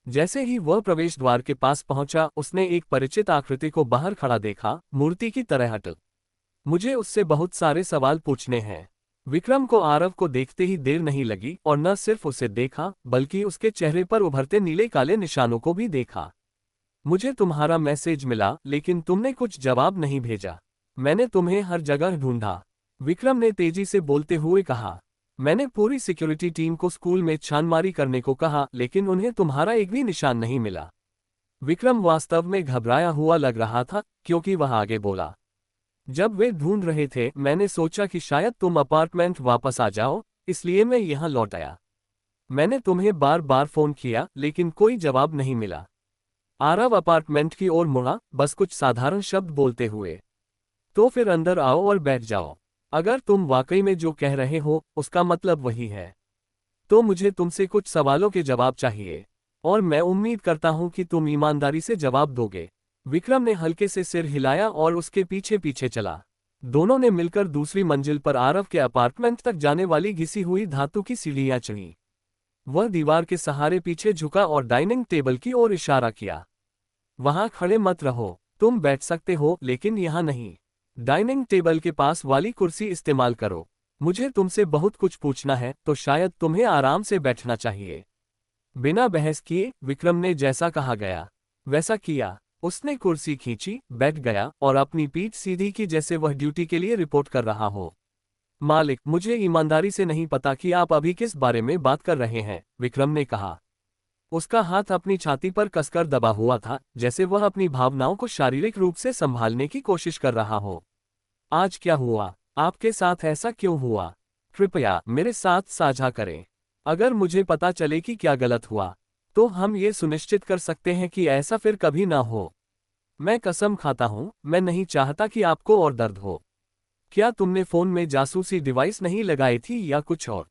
जैसे ही वह प्रवेश द्वार के पास पहुंचा, उसने एक परिचित आकृति को बाहर खड़ा देखा, मूर्ति की तरह अटल। मुझे उससे बहुत सारे सवाल पूछने हैं। विक्रम को आरव को देखते ही देर नहीं लगी, और न सिर्फ उसे देखा बल्कि उसके चेहरे पर उभरते नीले काले निशानों को भी देखा। मुझे तुम्हारा मैसेज मिला, लेकिन तुमने कुछ जवाब नहीं भेजा। मैंने तुम्हें हर जगह ढूंढा, विक्रम ने तेजी से बोलते हुए कहा। मैंने पूरी सिक्योरिटी टीम को स्कूल में छानमारी करने को कहा, लेकिन उन्हें तुम्हारा एक भी निशान नहीं मिला। विक्रम वास्तव में घबराया हुआ लग रहा था, क्योंकि वह आगे बोला। जब वे ढूंढ रहे थे, मैंने सोचा कि शायद तुम अपार्टमेंट वापस आ जाओ, इसलिए मैं यहाँ लौट आया। मैंने तुम्हें बार बार फोन किया, लेकिन कोई जवाब नहीं मिला। आरव अपार्टमेंट की ओर मुड़ा, बस कुछ साधारण शब्द बोलते हुए। तो फिर अंदर आओ और बैठ जाओ। अगर तुम वाकई में जो कह रहे हो उसका मतलब वही है, तो मुझे तुमसे कुछ सवालों के जवाब चाहिए, और मैं उम्मीद करता हूं कि तुम ईमानदारी से जवाब दोगे। विक्रम ने हल्के से सिर हिलाया और उसके पीछे पीछे चला। दोनों ने मिलकर दूसरी मंजिल पर आरव के अपार्टमेंट तक जाने वाली घिसी हुई धातु की सीढ़ियां चढ़ी। वह दीवार के सहारे पीछे झुका और डाइनिंग टेबल की ओर इशारा किया। वहां खड़े मत रहो, तुम बैठ सकते हो लेकिन यहां नहीं। डाइनिंग टेबल के पास वाली कुर्सी इस्तेमाल करो। मुझे तुमसे बहुत कुछ पूछना है, तो शायद तुम्हें आराम से बैठना चाहिए। बिना बहस किए विक्रम ने जैसा कहा गया वैसा किया। उसने कुर्सी खींची, बैठ गया और अपनी पीठ सीधी की जैसे वह ड्यूटी के लिए रिपोर्ट कर रहा हो। मालिक, मुझे ईमानदारी से नहीं पता कि आप अभी किस बारे में बात कर रहे हैं, विक्रम ने कहा। उसका हाथ अपनी छाती पर कसकर दबा हुआ था, जैसे वह अपनी भावनाओं को शारीरिक रूप से संभालने की कोशिश कर रहा हो। आज क्या हुआ? आपके साथ ऐसा क्यों हुआ? कृपया मेरे साथ साझा करें। अगर मुझे पता चले कि क्या गलत हुआ, तो हम ये सुनिश्चित कर सकते हैं कि ऐसा फिर कभी ना हो। मैं कसम खाता हूं, मैं नहीं चाहता कि आपको और दर्द हो। क्या तुमने फोन में जासूसी डिवाइस नहीं लगाई थी या कुछ और?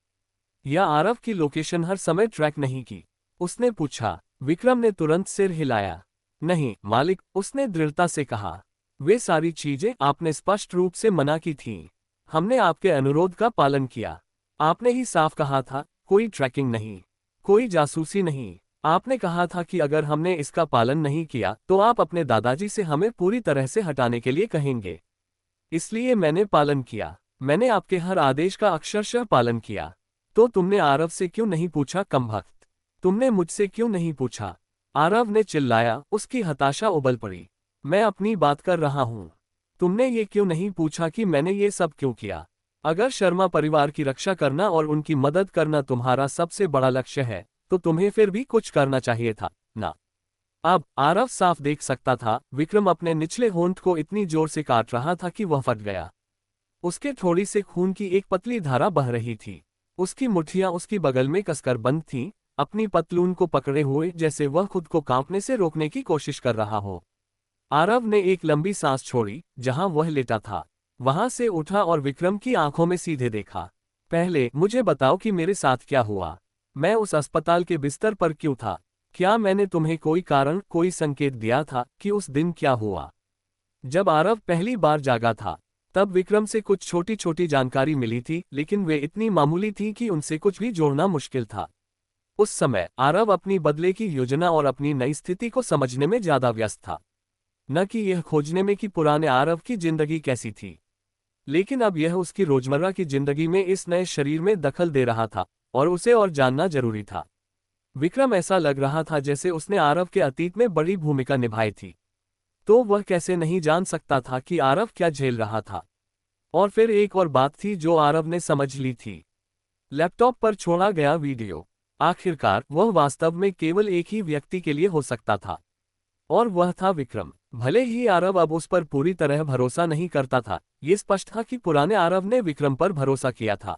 या आरव की लोकेशन हर समय ट्रैक नहीं की? उसने पूछा। विक्रम ने तुरंत सिर हिलाया। नहीं मालिक, उसने दृढ़ता से कहा। वे सारी चीजें आपने स्पष्ट रूप से मना की थीं। हमने आपके अनुरोध का पालन किया। आपने ही साफ कहा था, कोई ट्रैकिंग नहीं, कोई जासूसी नहीं। आपने कहा था कि अगर हमने इसका पालन नहीं किया तो आप अपने दादाजी से हमें पूरी तरह से हटाने के लिए कहेंगे। इसलिए मैंने पालन किया। मैंने आपके हर आदेश का अक्षरशः पालन किया। तो तुमने आरव से क्यों नहीं पूछा कमबख्त? तुमने मुझसे क्यों नहीं पूछा? आरव ने चिल्लाया, उसकी हताशा उबल पड़ी। मैं अपनी बात कर रहा हूँ। तुमने ये क्यों नहीं पूछा कि मैंने ये सब क्यों किया? अगर शर्मा परिवार की रक्षा करना और उनकी मदद करना तुम्हारा सबसे बड़ा लक्ष्य है, तो तुम्हें फिर भी कुछ करना चाहिए था, ना? अब आरव साफ देख सकता था, विक्रम अपने निचले होंठ को इतनी जोर से काट रहा था कि वह फट गया। उसके थोड़ी से खून की एक पतली धारा बह रही थी। उसकी मुट्ठियां उसकी बगल में कसकर बंद थीं, अपनी पतलून को पकड़े हुए, जैसे वह खुद को कांपने से रोकने की कोशिश कर रहा हो। आरव ने एक लंबी सांस छोड़ी, जहां वह लेटा था। वहां से उठा और विक्रम की आंखों में सीधे देखा। पहले मुझे बताओ कि मेरे साथ क्या हुआ। मैं उस अस्पताल के बिस्तर पर क्यों था? क्या मैंने तुम्हें कोई कारण, कोई संकेत दिया था कि उस दिन क्या हुआ? जब आरव पहली बार जागा था, तब विक्रम से कुछ छोटी छोटी जानकारी मिली थी, लेकिन वे इतनी मामूली थी कि उनसे कुछ भी जोड़ना मुश्किल था। उस समय आरव अपनी बदले की योजना और अपनी नई स्थिति को समझने में ज्यादा व्यस्त था, न कि यह खोजने में कि पुराने आरव की जिंदगी कैसी थी। लेकिन अब यह उसकी रोजमर्रा की जिंदगी में इस नए शरीर में दखल दे रहा था, और उसे और जानना जरूरी था। विक्रम ऐसा लग रहा था जैसे उसने आरव के अतीत में बड़ी भूमिका निभाई थी। तो वह कैसे नहीं जान सकता था कि आरव क्या झेल रहा था? और फिर एक और बात थी जो आरव ने समझ ली थी। लैपटॉप पर छोड़ा गया वीडियो। आखिरकार वह वास्तव में केवल एक ही व्यक्ति के लिए हो सकता था, और वह था विक्रम। भले ही आरव अब उस पर पूरी तरह भरोसा नहीं करता था, ये स्पष्ट था कि पुराने आरव ने विक्रम पर भरोसा किया था।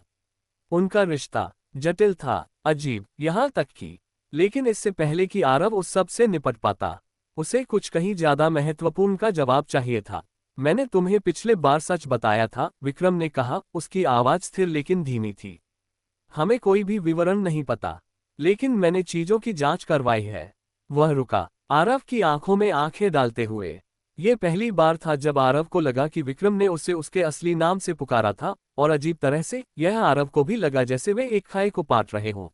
उनका रिश्ता जटिल था, अजीब, यहां तक कि लेकिन इससे पहले कि आरव उस सब से निपट पाता, उसे कुछ कहीं ज्यादा महत्वपूर्ण का जवाब चाहिए था। मैंने तुम्हें पिछले बार सच बताया था, विक्रम ने कहा, उसकी आवाज स्थिर लेकिन धीमी थी। हमें कोई भी विवरण नहीं पता, लेकिन मैंने चीजों की जांच करवाई है। वह रुका, आरव की आंखों में आंखें डालते हुए। ये पहली बार था जब आरव को लगा कि विक्रम ने उसे उसके असली नाम से पुकारा था, और अजीब तरह से यह आरव को भी लगा जैसे वे एक खाई को पाट रहे हों,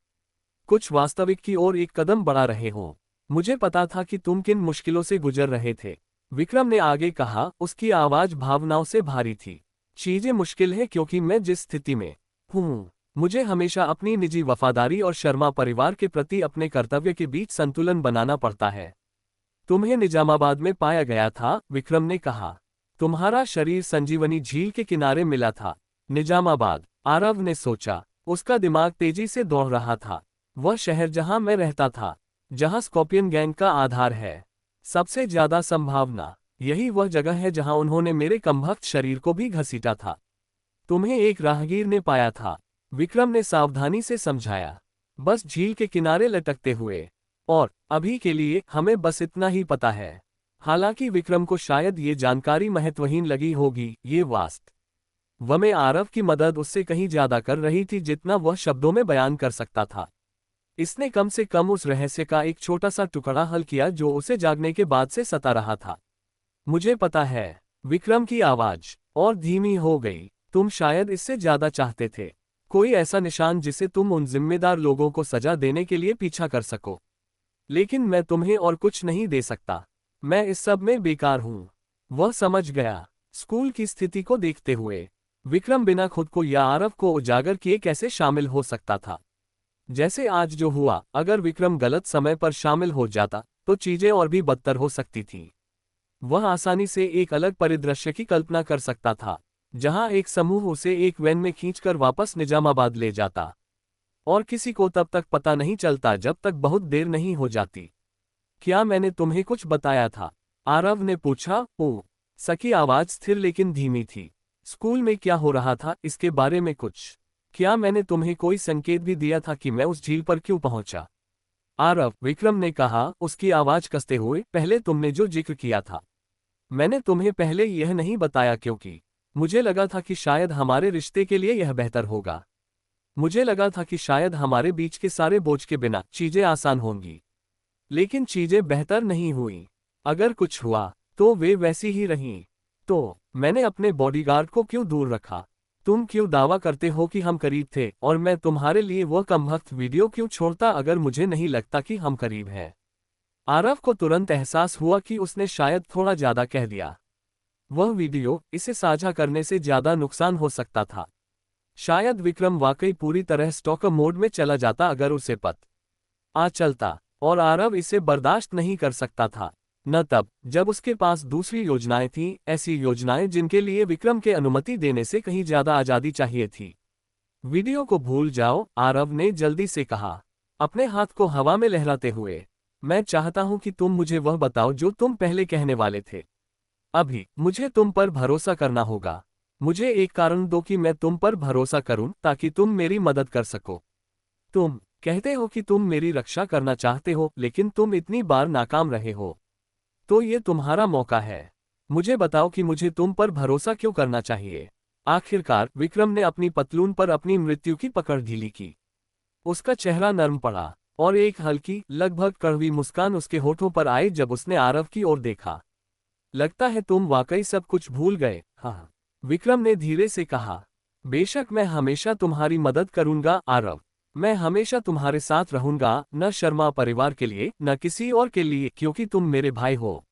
कुछ वास्तविक की ओर एक कदम बढ़ा रहे हों। मुझे पता था कि तुम किन मुश्किलों से गुजर रहे थे, विक्रम ने आगे कहा, उसकी आवाज भावनाओं से भारी थी। चीजें मुश्किल है क्योंकि मैं जिस स्थिति में हूँ, मुझे हमेशा अपनी निजी वफादारी और शर्मा परिवार के प्रति अपने कर्तव्य के बीच संतुलन बनाना पड़ता है। तुम्हें निजामाबाद में पाया गया था, विक्रम ने कहा। तुम्हारा शरीर संजीवनी झील के किनारे मिला था। निजामाबाद, आरव ने सोचा। उसका दिमाग तेजी से दौड़ रहा था। वह शहर जहां मैं रहता था, जहां स्कॉर्पियन गैंग का आधार है। सबसे ज्यादा संभावना यही वह जगह है जहां उन्होंने मेरे कमबख्त शरीर को भी घसीटा था। तुम्हें एक राहगीर ने पाया था, विक्रम ने सावधानी से समझाया। बस झील के किनारे लटकते हुए। और अभी के लिए हमें बस इतना ही पता है। हालांकि विक्रम को शायद ये जानकारी महत्वहीन लगी होगी, ये वास्तव में आरव की मदद उससे कहीं ज्यादा कर रही थी जितना वह शब्दों में बयान कर सकता था। इसने कम से कम उस रहस्य का एक छोटा सा टुकड़ा हल किया जो उसे जागने के बाद से सता रहा था। मुझे पता है, विक्रम की आवाज और धीमी हो गई। तुम शायद इससे ज्यादा चाहते थे, कोई ऐसा निशान जिसे तुम उन जिम्मेदार लोगों को सजा देने के लिए पीछा कर सको। लेकिन मैं तुम्हें और कुछ नहीं दे सकता। मैं इस सब में बेकार हूं। वह समझ गया। स्कूल की स्थिति को देखते हुए विक्रम बिना खुद को या आरव को उजागर किए कैसे शामिल हो सकता था। जैसे आज जो हुआ, अगर विक्रम गलत समय पर शामिल हो जाता तो चीजें और भी बदतर हो सकती थीं। वह आसानी से एक अलग परिदृश्य की कल्पना कर सकता था, जहां एक समूह उसे एक वैन में खींचकर वापस निजामाबाद ले जाता, और किसी को तब तक पता नहीं चलता जब तक बहुत देर नहीं हो जाती। क्या मैंने तुम्हें कुछ बताया था? आरव ने पूछा। ओह, सकी आवाज स्थिर लेकिन धीमी थी। स्कूल में क्या हो रहा था, इसके बारे में कुछ? क्या मैंने तुम्हें कोई संकेत भी दिया था कि मैं उस झील पर क्यों पहुंचा? आरव, विक्रम ने कहा, उसकी आवाज कसते हुए, पहले तुमने जो जिक्र किया था, मैंने तुम्हें पहले यह नहीं बताया क्योंकि मुझे लगा था कि शायद हमारे रिश्ते के लिए यह बेहतर होगा। मुझे लगा था कि शायद हमारे बीच के सारे बोझ के बिना चीजें आसान होंगी। लेकिन चीजें बेहतर नहीं हुई। अगर कुछ हुआ तो वे वैसी ही रहीं। तो मैंने अपने बॉडीगार्ड को क्यों दूर रखा? तुम क्यों दावा करते हो कि हम करीब थे, और मैं तुम्हारे लिए वह कमबख्त वीडियो क्यों छोड़ता अगर मुझे नहीं लगता कि हम करीब हैं? आरव को तुरंत एहसास हुआ कि उसने शायद थोड़ा ज्यादा कह दिया। वह वीडियो इसे साझा करने से ज्यादा नुकसान हो सकता था। शायद विक्रम वाकई पूरी तरह स्टॉकर मोड में चला जाता अगर उसे पता चलता, और आरव इसे बर्दाश्त नहीं कर सकता था। न तब जब उसके पास दूसरी योजनाएं थीं, ऐसी योजनाएं जिनके लिए विक्रम के अनुमति देने से कहीं ज्यादा आजादी चाहिए थी। वीडियो को भूल जाओ, आरव ने जल्दी से कहा, अपने हाथ को हवा में लहराते हुए। मैं चाहता हूं कि तुम मुझे वह बताओ जो तुम पहले कहने वाले थे। अभी मुझे तुम पर भरोसा करना होगा। मुझे एक कारण दो कि मैं तुम पर भरोसा करूं, ताकि तुम मेरी मदद कर सको। तुम कहते हो कि तुम मेरी रक्षा करना चाहते हो, लेकिन तुम इतनी बार नाकाम रहे हो। तो ये तुम्हारा मौका है। मुझे बताओ कि मुझे तुम पर भरोसा क्यों करना चाहिए। आखिरकार विक्रम ने अपनी पतलून पर अपनी मृत्यु की पकड़ ढीली की। उसका चेहरा नर्म पड़ा और एक हल्की, लगभग कड़वी मुस्कान उसके होठों पर आई जब उसने आरव की ओर देखा। लगता है तुम वाकई सब कुछ भूल गए। हाँ, विक्रम ने धीरे से कहा। बेशक, मैं हमेशा तुम्हारी मदद करूंगा आरव। मैं हमेशा तुम्हारे साथ रहूंगा, न शर्मा परिवार के लिए, न किसी और के लिए, क्योंकि तुम मेरे भाई हो।